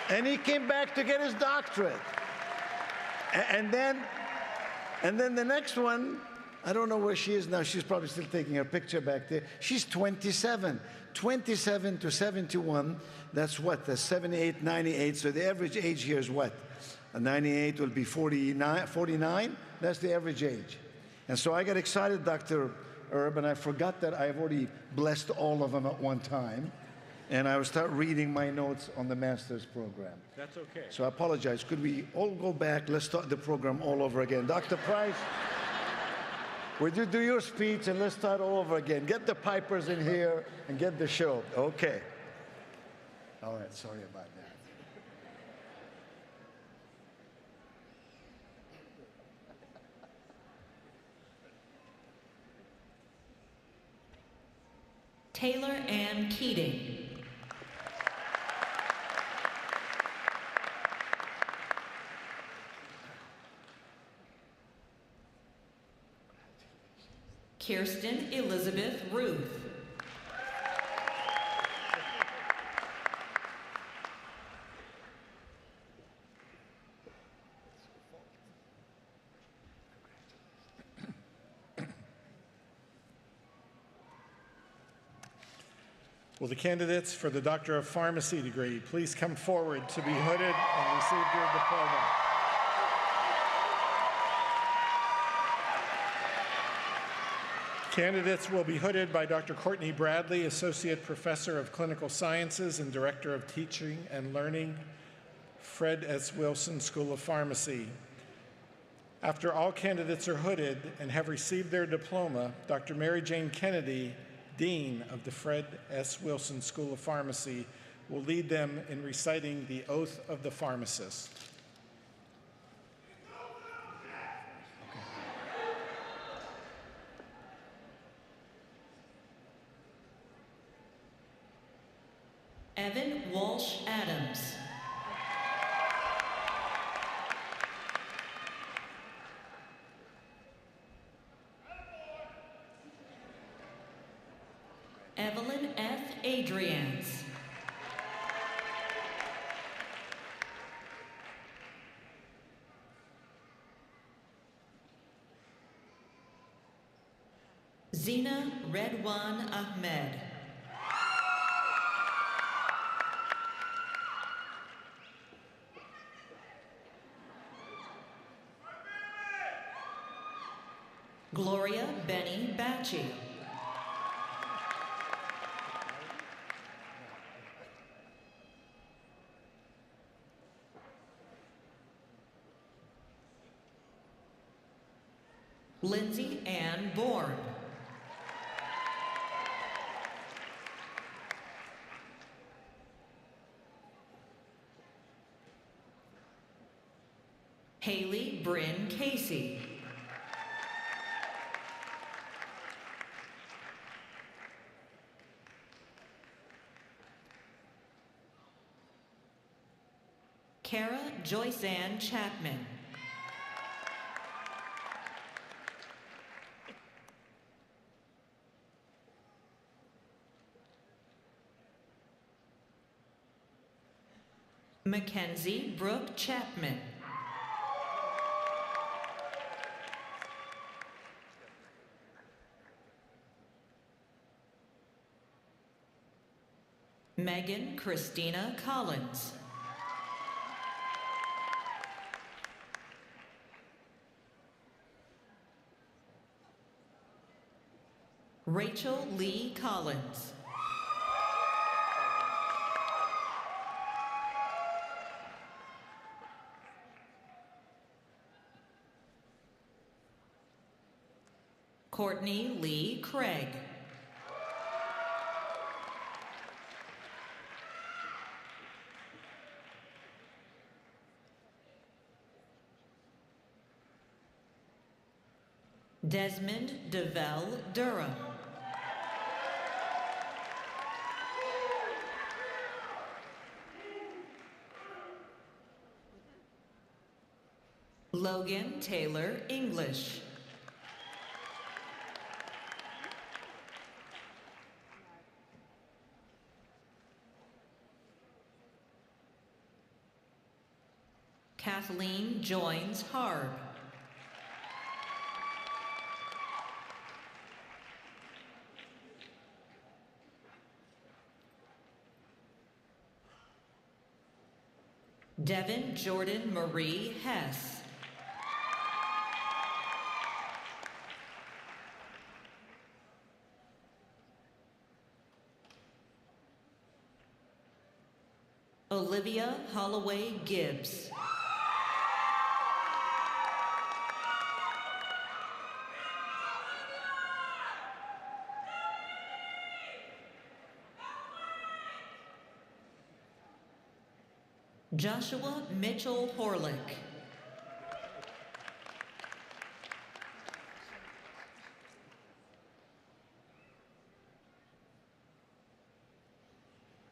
And he came back to get his doctorate. And then the next one, I don't know where she is now. She's probably still taking her picture back there. She's 27. 27 to 71, that's what? That's 78, 98. So the average age here is what? 98 will be 49. That's the average age. And so I got excited, Dr. Erb, and I forgot that I've already blessed all of them at one time. And I will start reading my notes on the master's program. That's okay. So I apologize. Could we all go back? Let's start the program all over again. Dr. Price, would you do your speech and let's start all over again. Get the pipers in here and get the show. Okay. All right, sorry about that. Taylor Ann Keating. Kirsten Elizabeth Ruth. Will the candidates for the Doctor of Pharmacy degree please come forward to be hooded and receive your diploma? Candidates will be hooded by Dr. Courtney Bradley, Associate Professor of Clinical Sciences and Director of Teaching and Learning, Fred S. Wilson School of Pharmacy. After all candidates are hooded and have received their diploma, Dr. Mary Jane Kennedy, Dean of the Fred S. Wilson School of Pharmacy, will lead them in reciting the Oath of the Pharmacist. Evan Walsh Adams. Evelyn F. Adrians. Zina Redwan Ahmed. Gloria Benny Bacci. Lindsay Ann Bourne. Haley Bryn Casey. Kara Joyce Ann Chapman. Mackenzie Brooke Chapman. Megan Christina Collins. Rachel Lee Collins. Courtney Lee Craig. Desmond DeVell Durham. Logan Taylor English. Kathleen Joins Harb. Devin Jordan Marie Hess. Olivia Holloway Gibbs. Joshua Mitchell Horlick.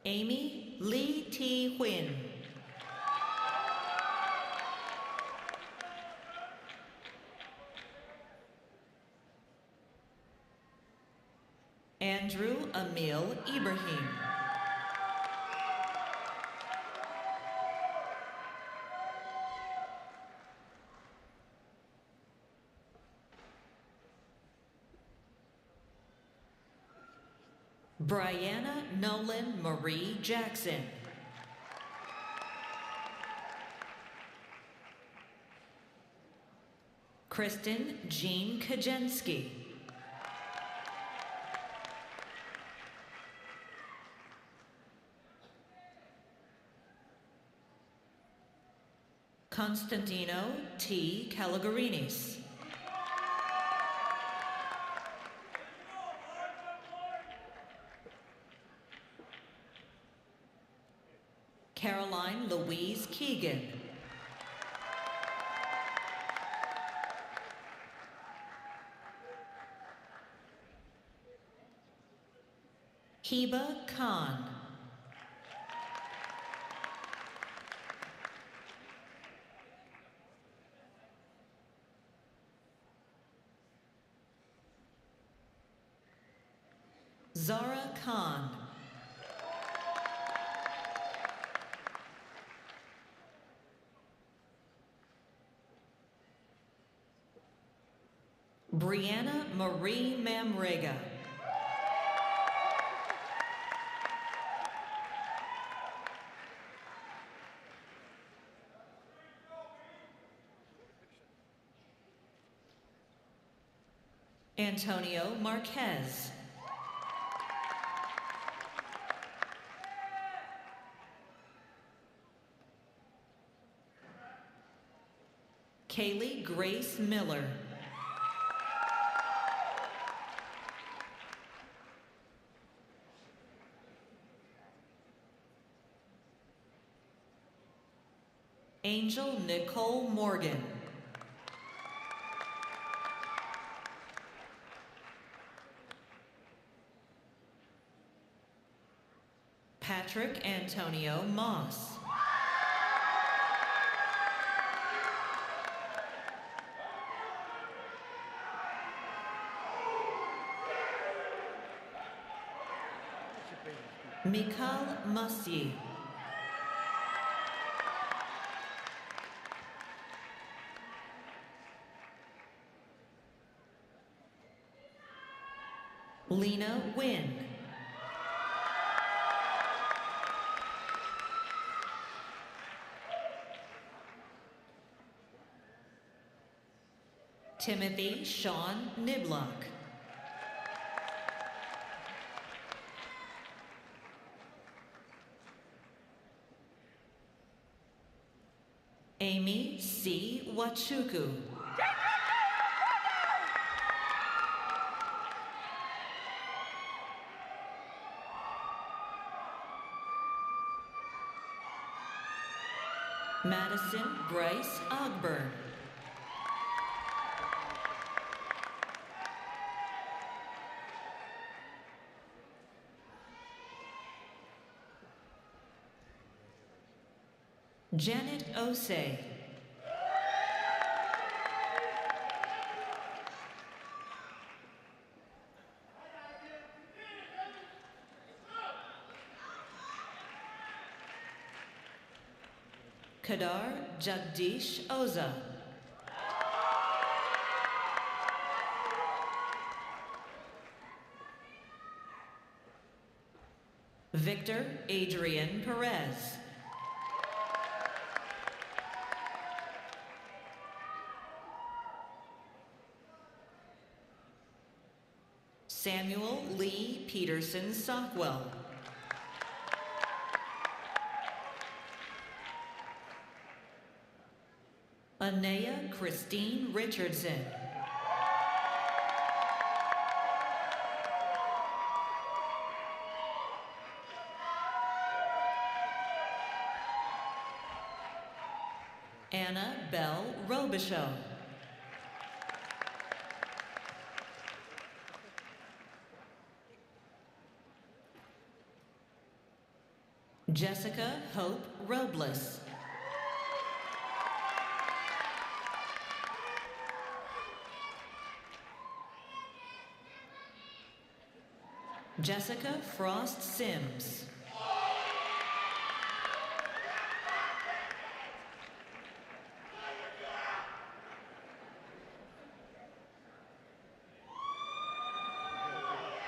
Amy Lee T. Huynh. Andrew Emil Ibrahim. Brianna Nolan Marie Jackson. Kristen Jean Kajenski. Constantino T. Calagarinis. Caroline Louise Keegan. Heba Khan. Zara Khan. Brianna Marie Mamrega. Antonio Marquez. Kaylee Grace Miller. Angel Nicole Morgan. Patrick Antonio Moss. Mikal Masyi. Lena Wynn. Timothy Sean Niblock. Amy C. Wachuku. Madison Bryce Ogburn. Janet Osei. Kadar Jagdish Oza. Victor Adrian Perez. Samuel Lee Peterson Sockwell. Anaya Christine Richardson. Anna Bell Robichaux. Jessica Hope Robles. Jessica Frost Sims.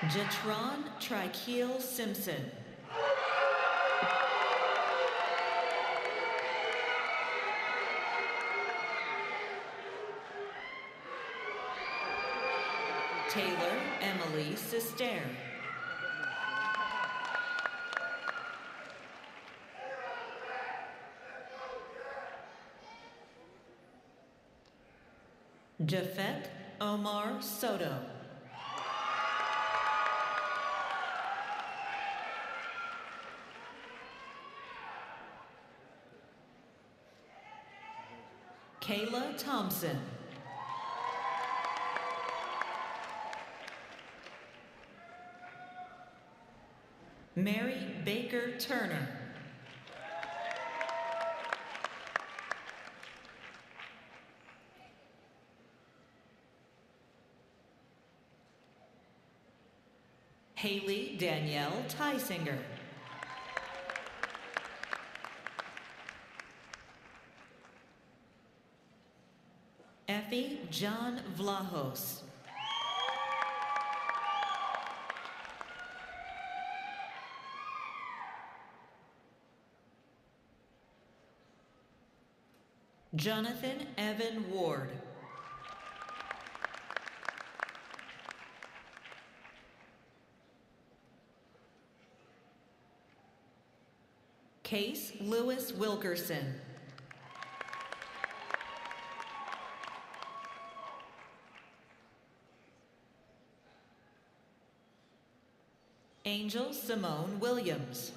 Jatron Trikeel Simpson. Taylor Emily Sister. Jafet Omar Soto. Kayla Thompson. Mary Baker Turner. Haley Danielle Tysinger. Effie John Vlahos. Jonathan Evan Ward. Case Lewis Wilkerson. Angel Simone Williams.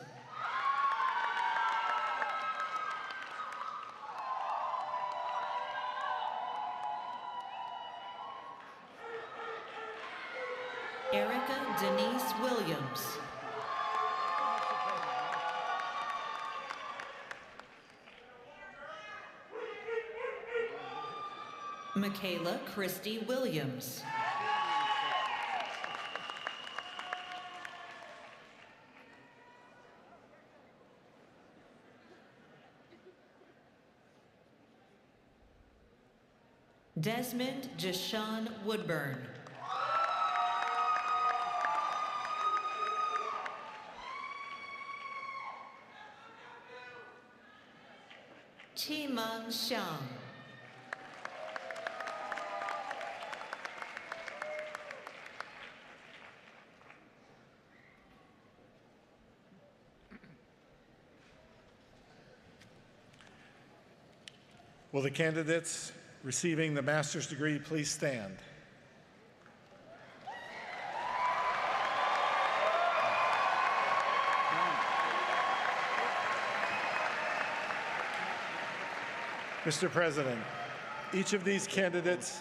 Erica Denise Williams. Michaela Christie Williams. Desmond Jashawn Woodburn. Chimang Xiang. Will the candidates receiving the master's degree please stand? Mr. President, each of these candidates,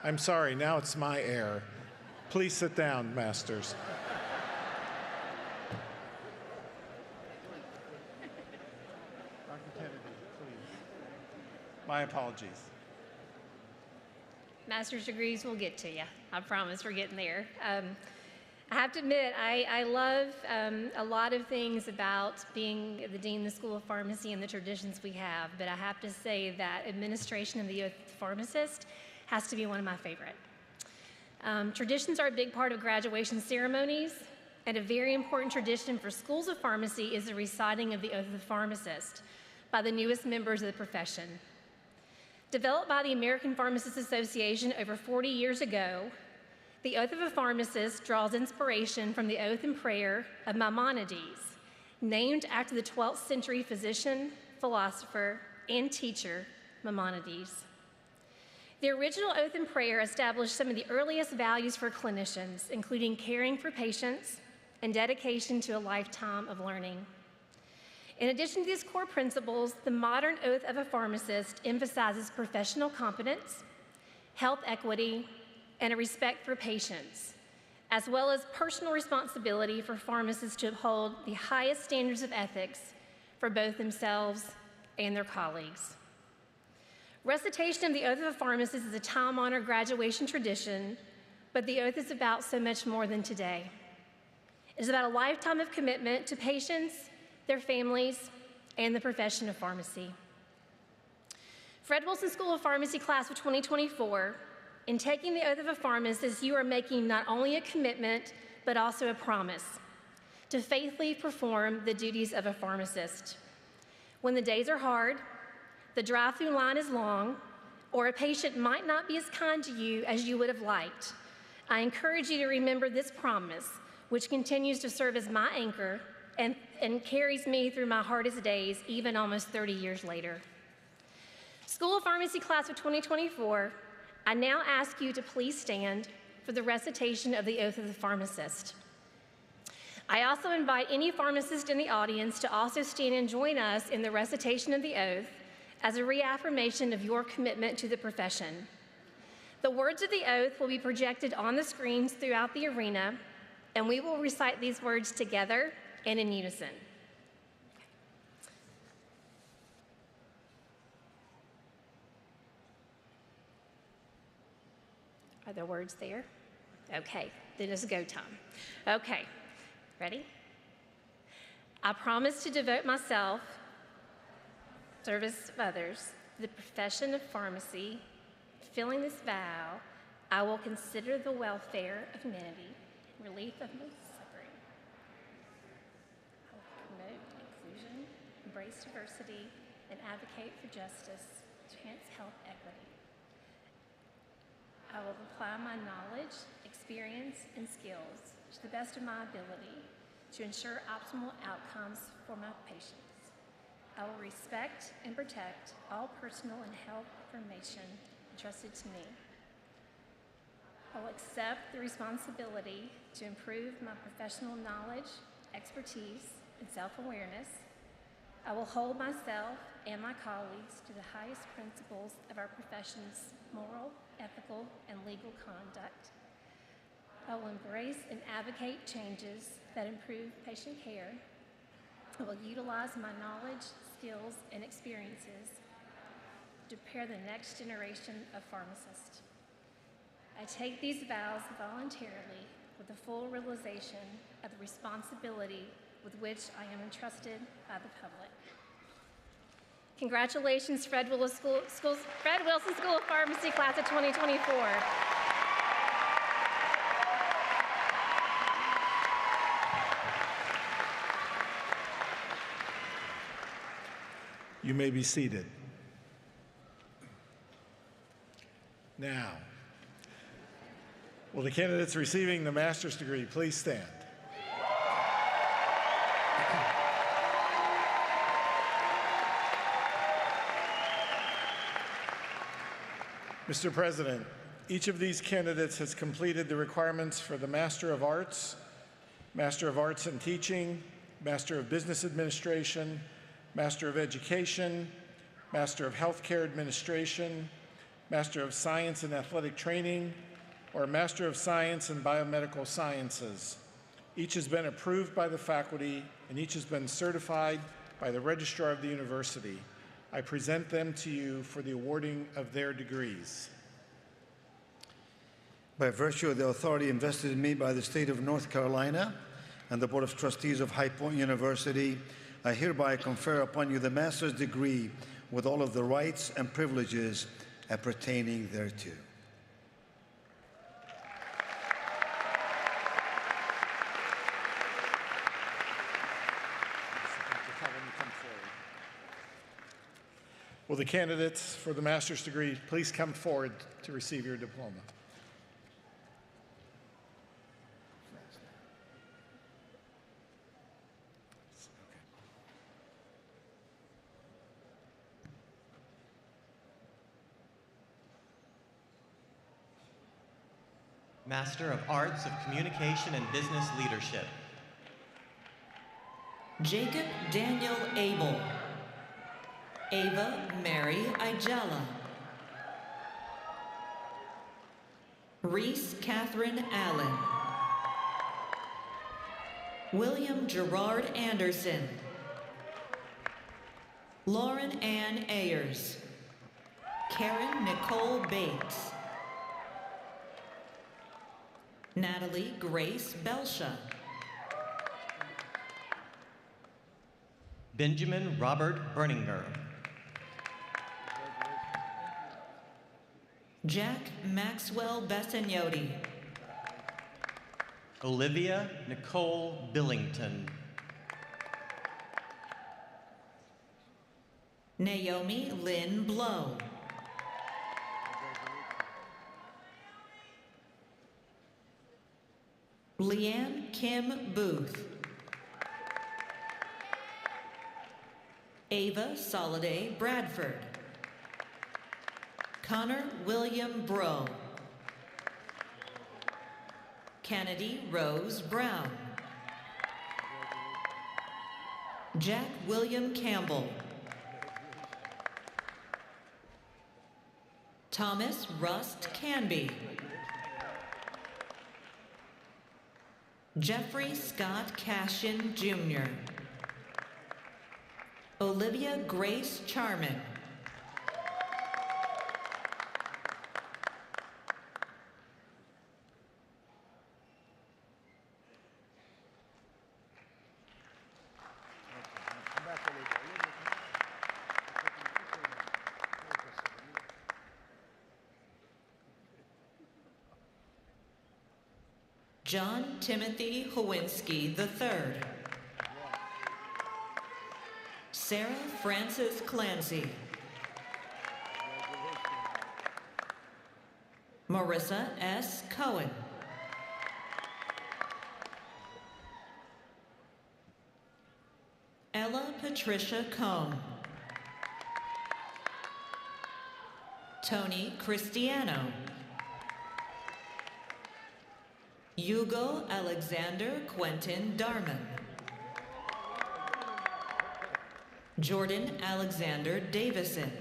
I'm sorry, now it's my error. Please sit down, masters. Dr. Kennedy, please. My apologies. Master's degrees, we'll get to you. I promise we're getting there. I have to admit, I love a lot of things about being the Dean of the School of Pharmacy and the traditions we have, but I have to say that administration of the oath of the pharmacist has to be one of my favorite. Traditions are a big part of graduation ceremonies, and a very important tradition for schools of pharmacy is the reciting of the oath of the pharmacist by the newest members of the profession. Developed by the American Pharmacists Association over 40 years ago, the oath of a pharmacist draws inspiration from the oath and prayer of Maimonides, named after the 12th century physician, philosopher, and teacher, Maimonides. The original oath and prayer established some of the earliest values for clinicians, including caring for patients and dedication to a lifetime of learning. In addition to these core principles, the modern oath of a pharmacist emphasizes professional competence, health equity, and a respect for patients, as well as personal responsibility for pharmacists to uphold the highest standards of ethics for both themselves and their colleagues. Recitation of the oath of a pharmacist is a time-honored graduation tradition But the oath is about so much more than today. It is about a lifetime of commitment to patients, their families, and the profession of pharmacy. Fred Wilson School of Pharmacy class of 2024, in taking the oath of a pharmacist, you are making not only a commitment, but also a promise to faithfully perform the duties of a pharmacist. When the days are hard, the drive-through line is long, or a patient might not be as kind to you as you would have liked, I encourage you to remember this promise, which continues to serve as my anchor and carries me through my hardest days, even almost 30 years later. School of Pharmacy class of 2024, I now ask you to please stand for the recitation of the oath of the pharmacist. I also invite any pharmacist in the audience to also stand and join us in the recitation of the oath as a reaffirmation of your commitment to the profession. The words of the oath will be projected on the screens throughout the arena, and we will recite these words together and in unison. Are there words there? Okay, then it's go time. Okay, ready? I promise to devote myself to service of others, to the profession of pharmacy. Fulfilling this vow, I will consider the welfare of humanity, relief of most suffering. I will promote inclusion, embrace diversity, and advocate for justice, to enhance health equity. I will apply my knowledge, experience, and skills to the best of my ability to ensure optimal outcomes for my patients. I will respect and protect all personal and health information entrusted to me. I will accept the responsibility to improve my professional knowledge, expertise, and self-awareness. I will hold myself and my colleagues to the highest principles of our profession's moral, ethical, and legal conduct. I will embrace and advocate changes that improve patient care. I will utilize my knowledge, skills, and experiences to prepare the next generation of pharmacists. I take these vows voluntarily with the full realization of the responsibility with which I am entrusted by the public. Congratulations, Fred Wilson School of Pharmacy class of 2024. You may be seated. Now, will the candidates receiving the master's degree please stand? Mr. President, each of these candidates has completed the requirements for the Master of Arts in Teaching, Master of Business Administration, Master of Education, Master of Healthcare Administration, Master of Science in Athletic Training, or Master of Science in Biomedical Sciences. Each has been approved by the faculty, and each has been certified by the Registrar of the University. I present them to you for the awarding of their degrees. By virtue of the authority invested in me by the state of North Carolina and the Board of Trustees of High Point University, I hereby confer upon you the master's degree with all of the rights and privileges appertaining thereto. Will the candidates for the master's degree please come forward to receive your diploma? Master of Arts of Communication and Business Leadership. Jacob Daniel Abel. Ava Mary Ijala. Reese Catherine Allen. William Gerard Anderson. Lauren Ann Ayers. Karen Nicole Bates. Natalie Grace Belsha. Benjamin Robert Berninger. Jack Maxwell Bessagnoti. Olivia Nicole Billington. Naomi Lynn Blow. Leanne Kim Booth. Ava Soliday Bradford. Connor William Bro. Kennedy Rose Brown. Jack William Campbell. Thomas Rust Canby. Jeffrey Scott Cashin Jr. Olivia Grace Charman. John Timothy Howinski III. Sarah Frances Clancy. Marissa S. Cohen. Ella Patricia Cohn. Tony Cristiano. Hugo Alexander Quentin Darman. Jordan Alexander Davison.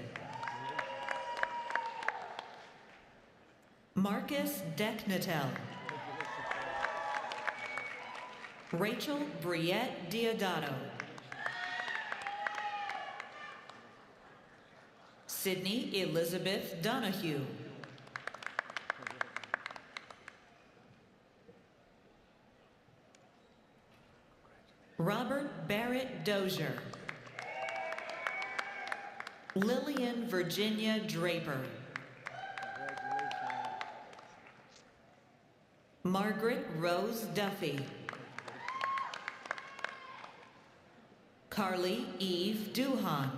Marcus Decknatel. Rachel Briette Diodato. Sydney Elizabeth Donahue. Robert Barrett Dozier. Lillian Virginia Draper. Margaret Rose Duffy. Carly Eve Duhan.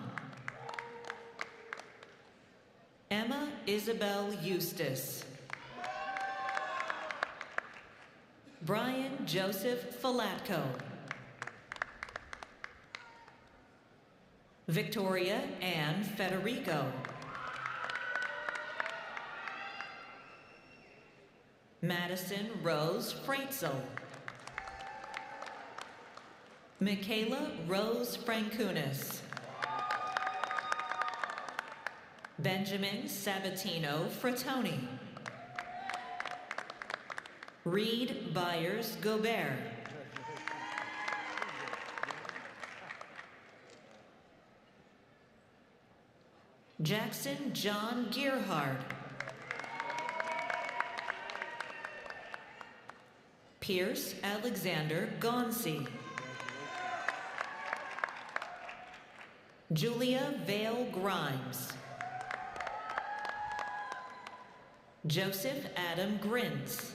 Emma Isabel Eustace. Brian Joseph Falatko. Victoria Ann Federico. Madison Rose Freitzel. Michaela Rose Frankunas. Benjamin Sabatino Fratoni. Reed Byers Gobert. Jackson John Gearhart. Pierce Alexander Gauncey. Julia Vale Grimes. Joseph Adam Grintz.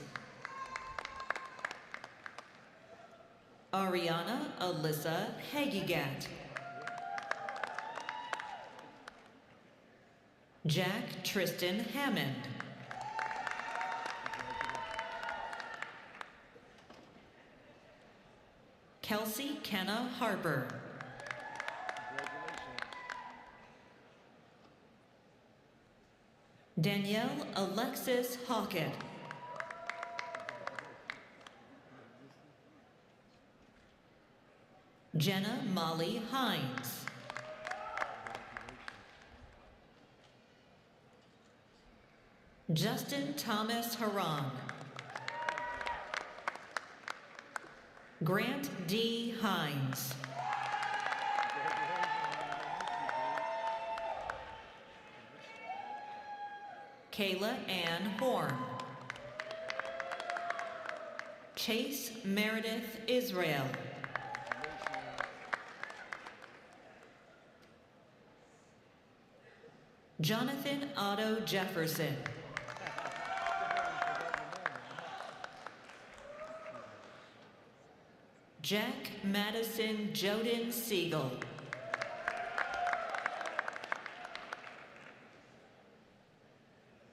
Ariana Alyssa Hagigat. Jack Tristan Hammond. Kelsey Kenna Harper. Danielle Alexis Hawkett. Jenna Molly Hines. Justin Thomas Haran. Grant D. Hines. Kayla Ann Horn. Chase Meredith Israel. Jonathan Otto Jefferson. Jack Madison Joden Siegel.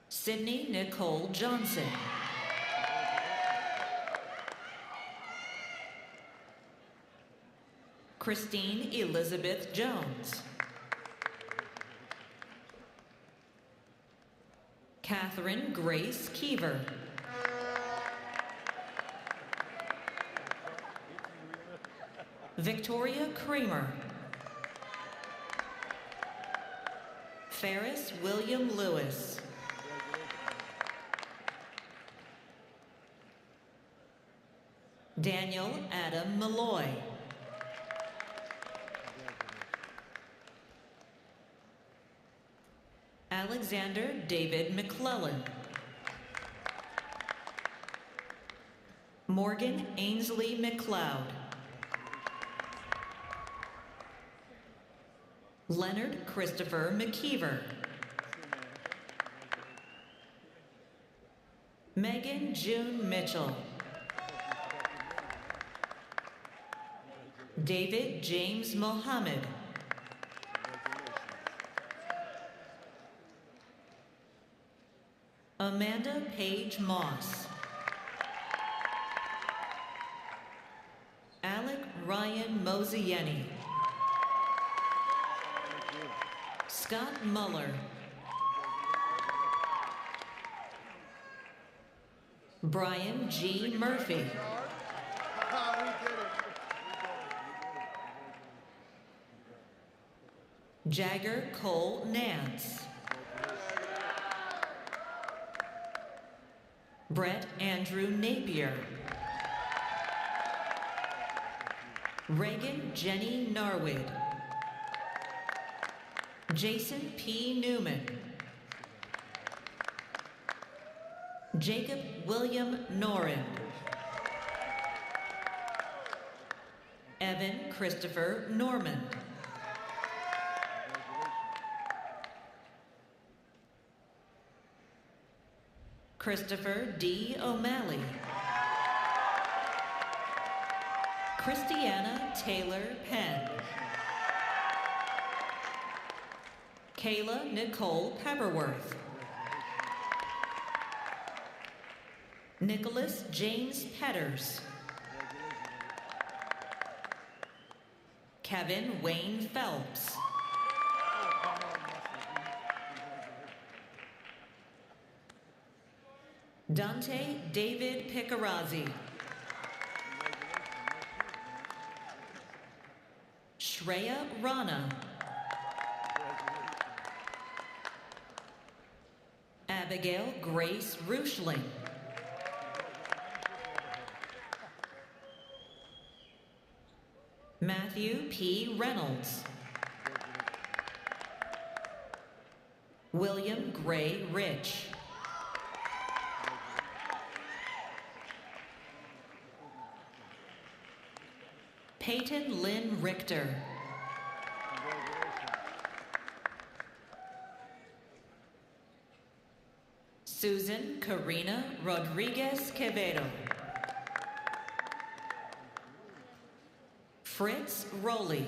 Sydney Nicole Johnson. Christine Elizabeth Jones. Catherine Grace Keever. Victoria Kramer. Ferris William Lewis. Daniel Adam Malloy. Alexander David McClellan. Morgan Ainsley McLeod. Leonard Christopher McKeever. Megan June Mitchell. David James Mohammed. Amanda Page Moss. Alec Ryan Mosieni. Scott Muller. Brian G. Murphy. Jagger Cole Nance. Brett Andrew Napier. Reagan Jenny Narwid. Jason P. Newman. Jacob William Norin. Evan Christopher Norman. Christopher D. O'Malley. Christiana Taylor Penn. Kayla Nicole Pepperworth. Nicholas James Petters. Kevin Wayne Phelps. Dante David Picarazzi. Shreya Rana. Abigail Grace Rushling. Matthew P. Reynolds. William Gray Rich. Peyton Lynn Richter. Susan Karina Rodriguez Quevedo. Fritz Rowley.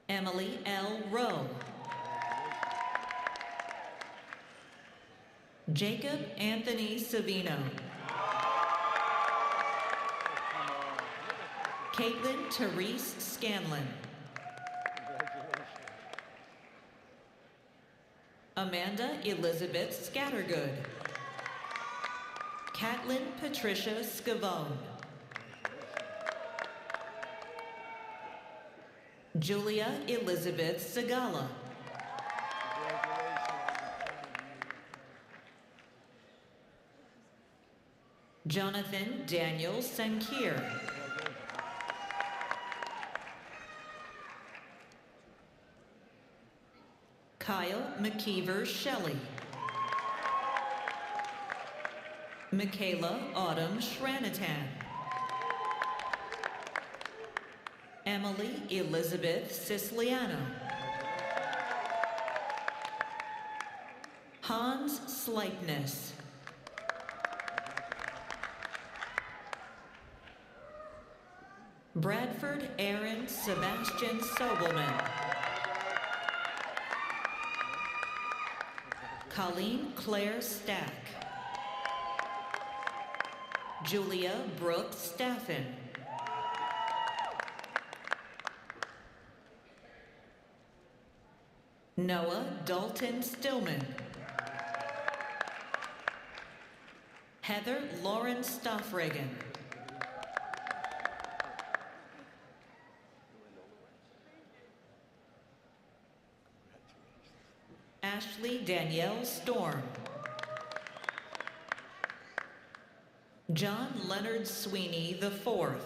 Emily L. Rowe. Jacob Anthony Savino. Caitlin Therese Scanlon. Amanda Elizabeth Scattergood. Catlin Patricia Scavone. Julia Elizabeth Segala. Jonathan Daniel Sankir. Kyle McKeever Shelley. Michaela Autumn Shranitan. Emily Elizabeth Siciliano. Hans Sleipness. Bradford Aaron Sebastian Sobelman. Colleen Claire Stack. Julia Brooke Staffen. Noah Dalton Stillman. Heather Lauren Stoffregan. Ashley Danielle Storm. John Leonard Sweeney IV.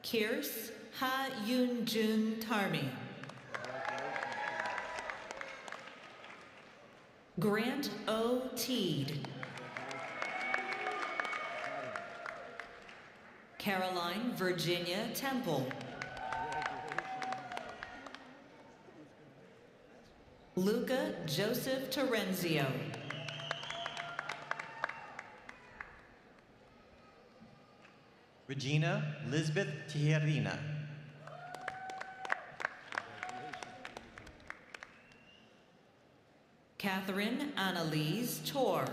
Kirs Ha Yoon Jun Tarmi. Grant O. Teed. Caroline Virginia Temple. Luca Joseph Terenzio. Regina Lisbeth Tijerina. Catherine Annalise Tor.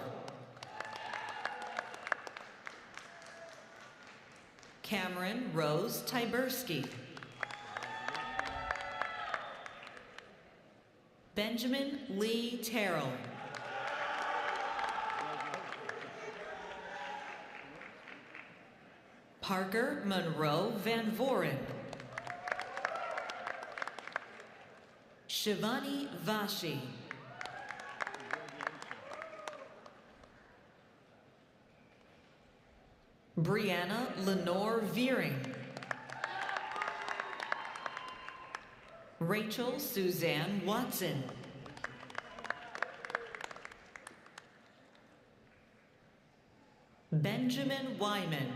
Cameron Rose Tyberski. Benjamin Lee Terrell. Parker Monroe Van Voren. Shivani Vashi. Brianna Lenore Veering. Rachel Suzanne Watson. Benjamin Wyman.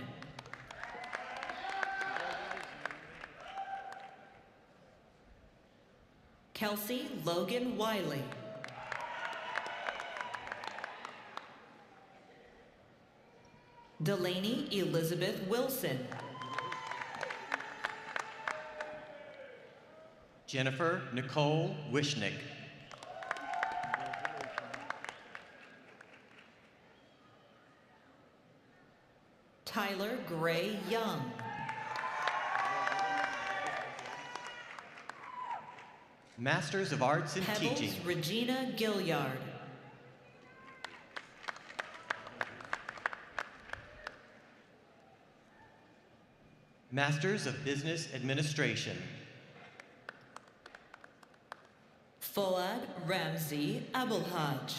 Kelsey Logan Wiley. Delaney Elizabeth Wilson. Jennifer Nicole Wishnick. Tyler Gray Young. Masters of Arts in Pebbles Teaching. Regina Gilliard. Masters of Business Administration. Fuad Ramzi Abulhaj.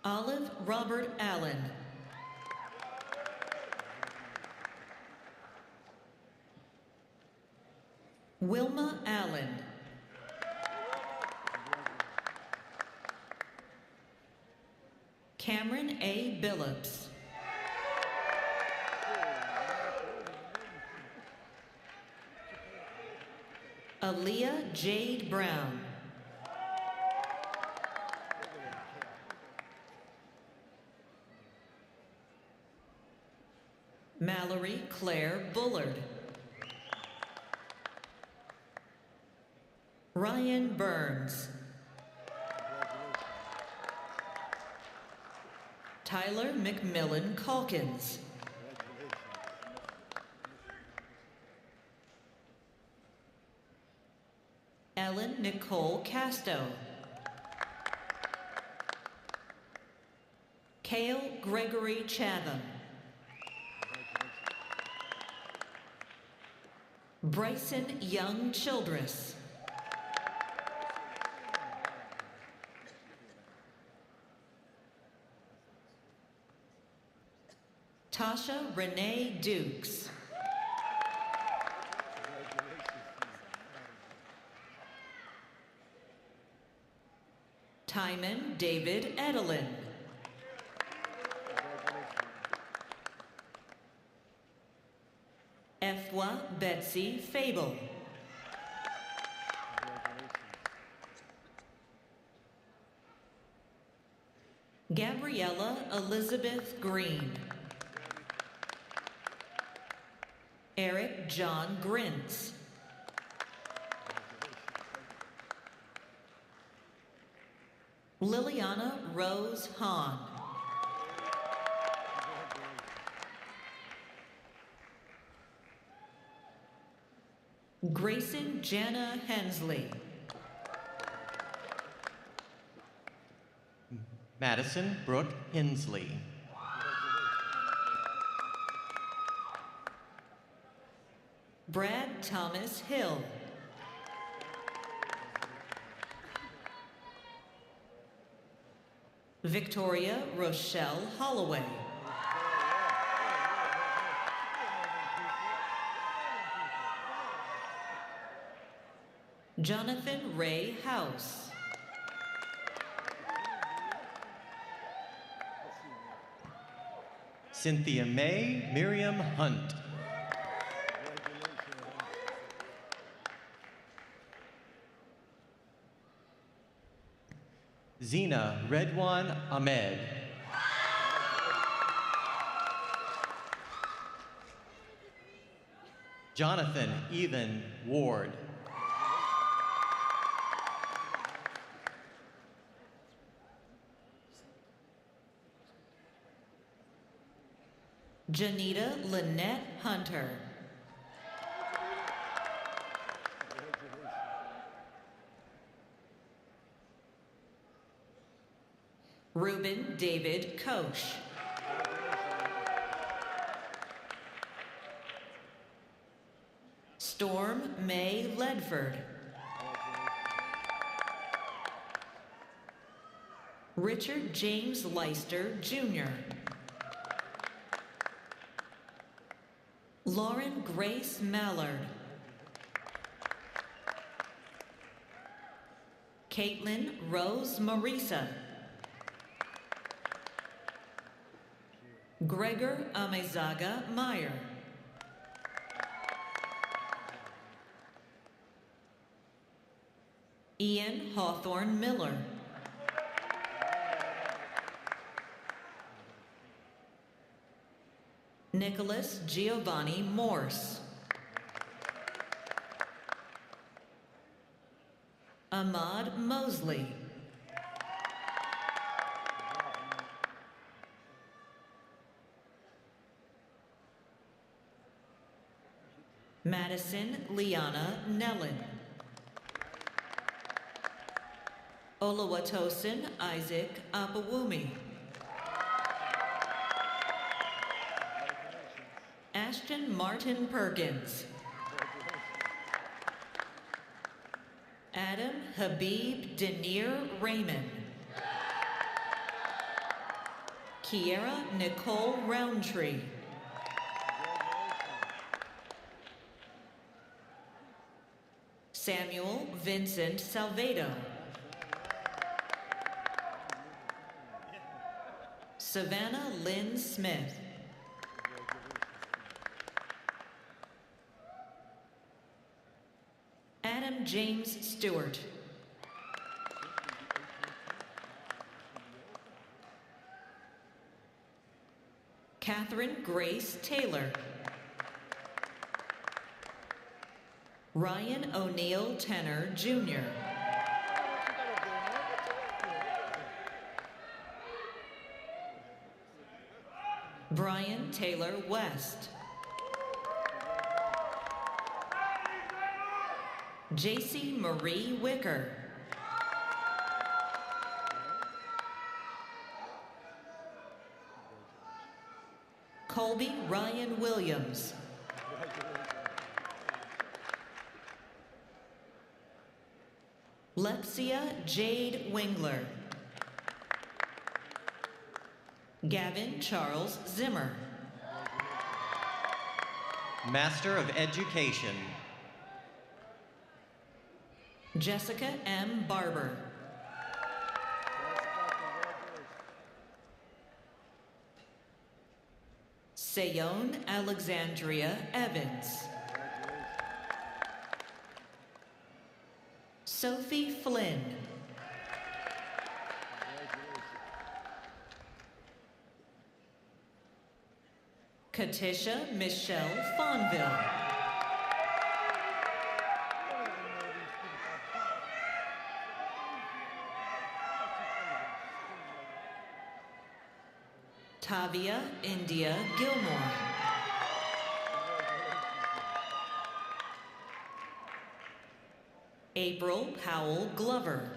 Olive Robert Allen. Wilma Allen. Cameron A. Billups. Aaliyah Jade Brown. Mallory Claire Bullard. Ryan Burns. Tyler McMillan Calkins. Ellen Nicole Casto. Cale Gregory Chatham. Bryson Young Childress. Tasha Renee Dukes. Timon David Edelin. Efwa Betsy Fable. Gabriella Elizabeth Green. Eric John Grintz. Liliana Rose Hahn. Grayson Jana Hensley. Madison Brooke Hensley. Brad Thomas Hill. Victoria Rochelle Holloway. Jonathan Ray House. Cynthia Mae Miriam Hunt. Zina Redwan Ahmed. Jonathan Ethan Ward. Janita Lynette Hunter. Ruben David Koch. Storm May Ledford. Richard James Leister, Jr. Lauren Grace Mallard. Caitlin Rose Marisa. Gregor Amezaga Meyer. Ian Hawthorne Miller. Nicholas Giovanni Morse. Ahmad Mosley. Madison Liana Nellen. Oluwatosin Isaac Apawumi. Ashton Martin Perkins. Adam Habib Denier Raymond. Kiera Nicole Roundtree. Samuel Vincent Salvedo. Savannah Lynn Smith. Adam James Stewart. Catherine Grace Taylor. Ryan O'Neill Tenner, Jr. Brian Taylor West. JC Marie Wicker. Colby Ryan Williams. Lepsia Jade Wingler. Gavin Charles Zimmer. Master of Education. Jessica M. Barber. Sayon Alexandria Evans. Sophie Flynn. Katisha Michelle Fonville. Tavia India Gilmore. April Powell Glover.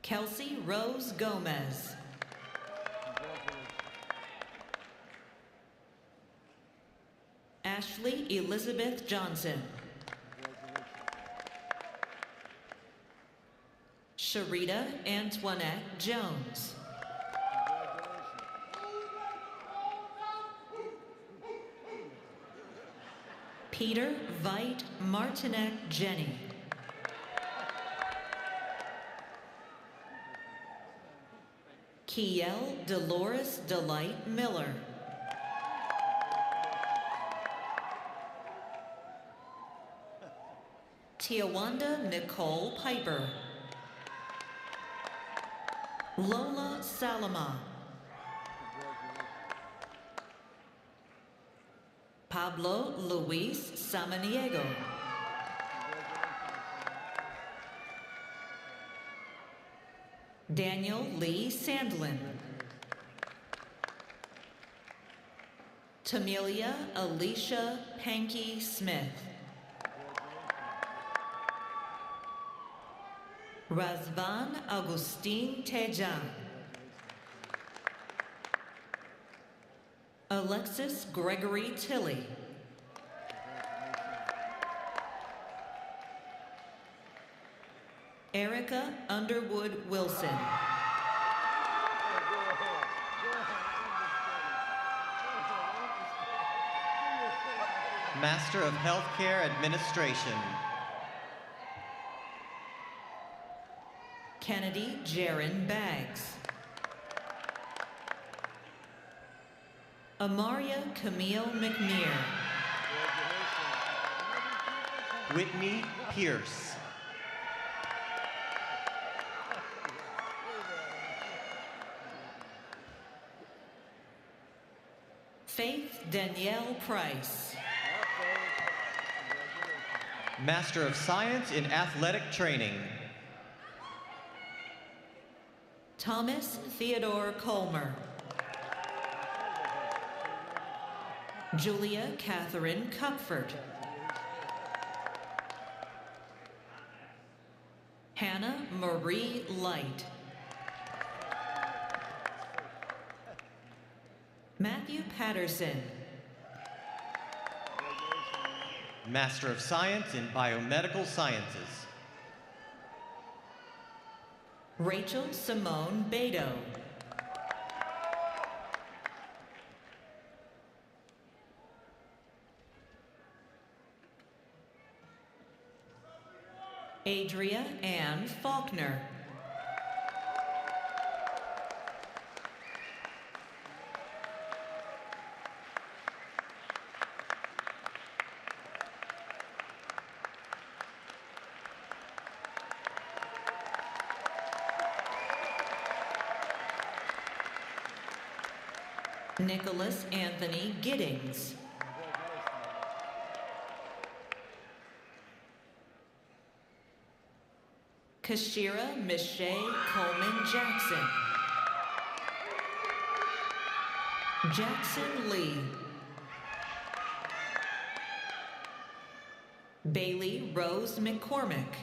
Kelsey Rose Gomez. Ashley Elizabeth Johnson. Sharita Antoinette Jones. Peter Veit Martinek Jenny. Kiel Dolores Delight Miller. Tiawanda Nicole Piper. Lola Salama. Pablo Luis Samaniego. Daniel Lee Sandlin. Tamelia Alicia Pankey Smith. Razvan Agustin Tejan. Alexis Gregory Tilley. Erica Underwood Wilson. Master of Healthcare Administration. Kennedy Jaron Baggs. Amaria Camille McNear. Whitney Pierce. Faith Danielle Price. Master of Science in Athletic Training. Thomas Theodore Colmer. Julia Catherine Cupford. Hannah Marie Light. Matthew Patterson. Master of Science in Biomedical Sciences. Rachel Simone Beto. Adria Ann Faulkner. Nicholas Anthony Giddings. Kashira Michelle Coleman Jackson. Jackson Lee. Bailey Rose McCormick.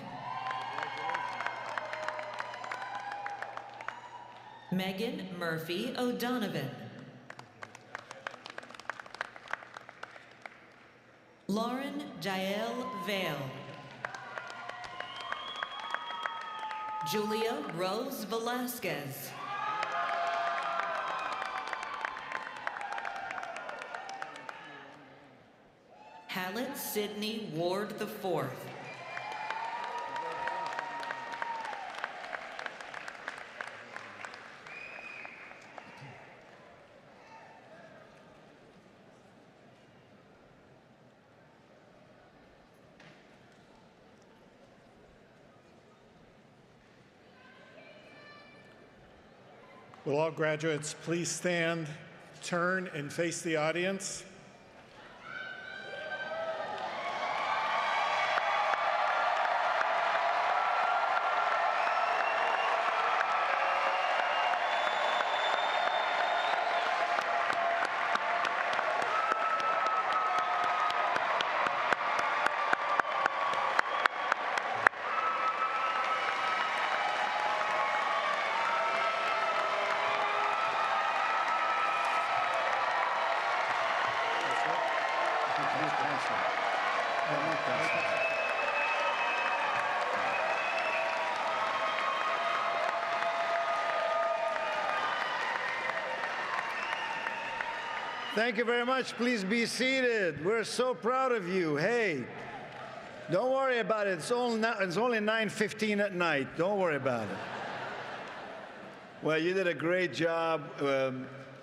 Megan Murphy O'Donovan. Lauren Jael Vale. Julia Rose Velasquez. Hallett Sidney Ward IV. Will all graduates please stand, turn, and face the audience? Thank you very much. Please be seated. We're so proud of you. Hey, don't worry about it. It's only 9:15 at night. Don't worry about it. Well, you did a great job.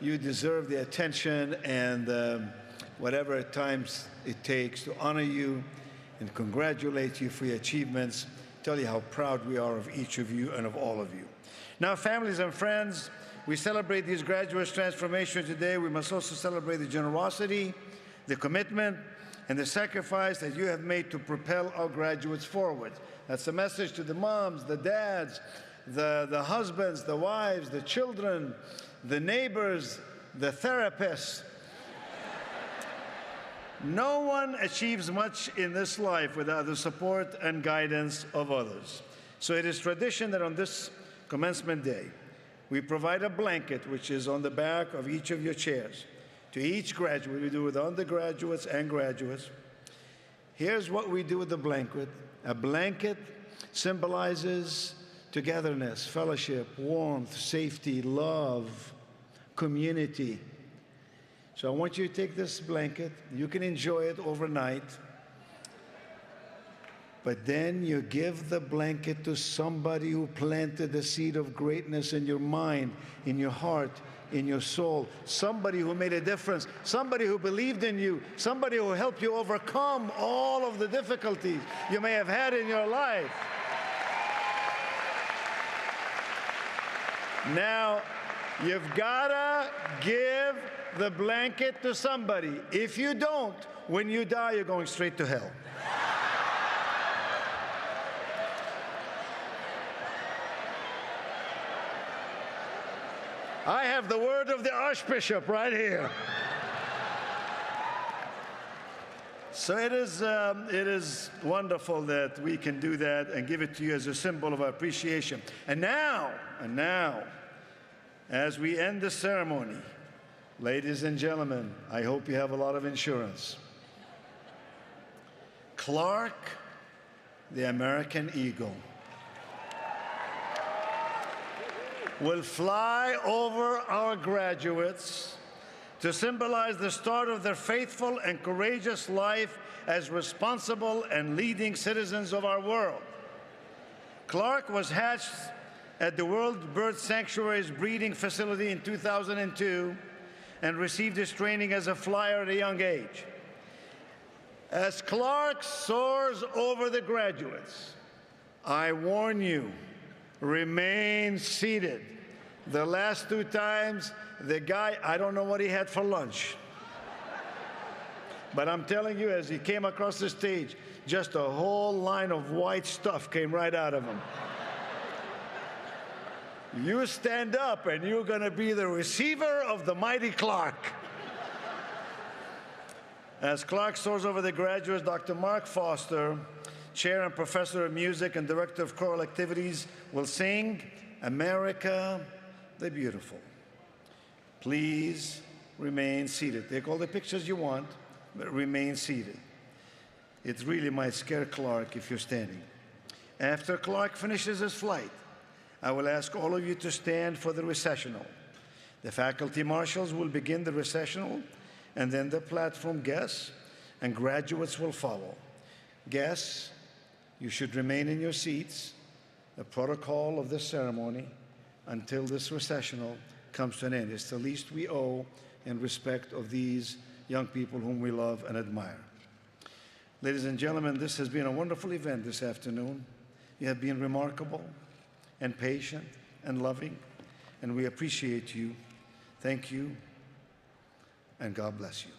You deserve the attention and whatever at times it takes to honor you and congratulate you for your achievements, tell you how proud we are of each of you and of all of you. Now, families and friends, we celebrate these graduates' transformation today. We must also celebrate the generosity, the commitment, and the sacrifice that you have made to propel our graduates forward. That's a message to the moms, the dads, the husbands, the wives, the children, the neighbors, the therapists. No one achieves much in this life without the support and guidance of others. So it is tradition that on this commencement day, we provide a blanket, which is on the back of each of your chairs. To each graduate, we do with undergraduates and graduates. Here's what we do with the blanket. A blanket symbolizes togetherness, fellowship, warmth, safety, love, community. So I want you to take this blanket. You can enjoy it overnight. But then you give the blanket to somebody who planted the seed of greatness in your mind, in your heart, in your soul. Somebody who made a difference. Somebody who believed in you. Somebody who helped you overcome all of the difficulties you may have had in your life. Now, you've gotta give the blanket to somebody. If you don't, when you die, you're going straight to hell. I have the word of the Archbishop right here. So it is wonderful that we can do that and give it to you as a symbol of our appreciation. And now, as we end the ceremony, ladies and gentlemen, I hope you have a lot of insurance. Clark, the American Eagle, will fly over our graduates to symbolize the start of their faithful and courageous life as responsible and leading citizens of our world. Clark was hatched at the World Bird Sanctuary's breeding facility in 2002 and received his training as a flyer at a young age. As Clark soars over the graduates, I warn you, remain seated. The last two times, the guy, I don't know what he had for lunch. But I'm telling you, as he came across the stage, just a whole line of white stuff came right out of him. You stand up and you're going to be the receiver of the mighty Clark. As Clark soars over the graduates, Dr. Mark Foster, Chair and Professor of Music and Director of Choral Activities, will sing America the Beautiful. Please remain seated. Take all the pictures you want, but remain seated. It really might scare Clark if you're standing. After Clark finishes his flight, I will ask all of you to stand for the recessional. The faculty marshals will begin the recessional, and then the platform guests and graduates will follow. Guests, you should remain in your seats, the protocol of this ceremony, until this recessional comes to an end. It's the least we owe in respect of these young people whom we love and admire. Ladies and gentlemen, this has been a wonderful event this afternoon. You have been remarkable and patient and loving. and we appreciate you. Thank you, and God bless you.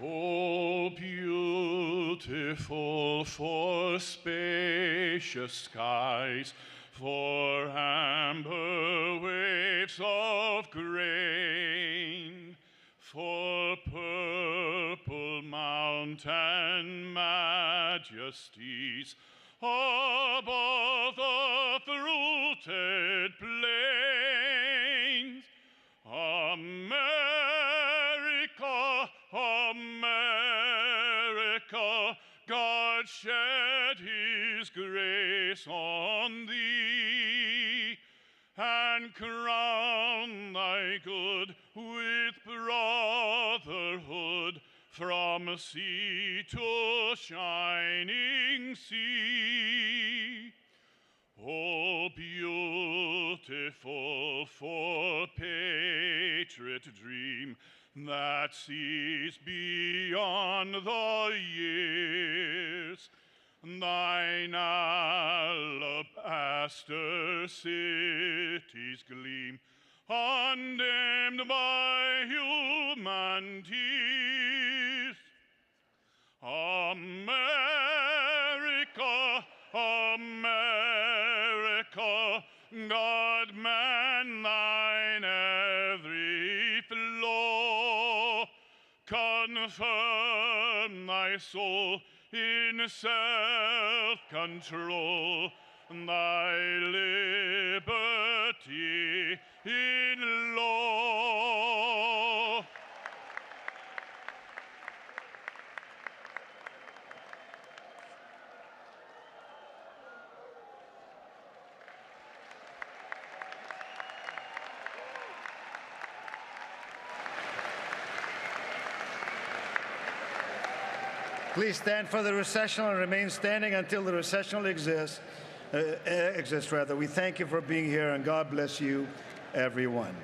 Oh, beautiful for spacious skies, for amber waves of grain, for purple mountain majesties above the fruited plains. America, America, God shed his grace on thee, and crown thy good with brotherhood from sea to shining sea. Oh, beautiful for patriot dream that sees beyond the years, thine alabaster cities gleam, undimmed by human tears. America, America, God man thine every flaw, confirm thy soul in self-control, thy liberty in law. Please stand for the recessional and remain standing until the recessional exists. We thank you for being here, and God bless you, everyone.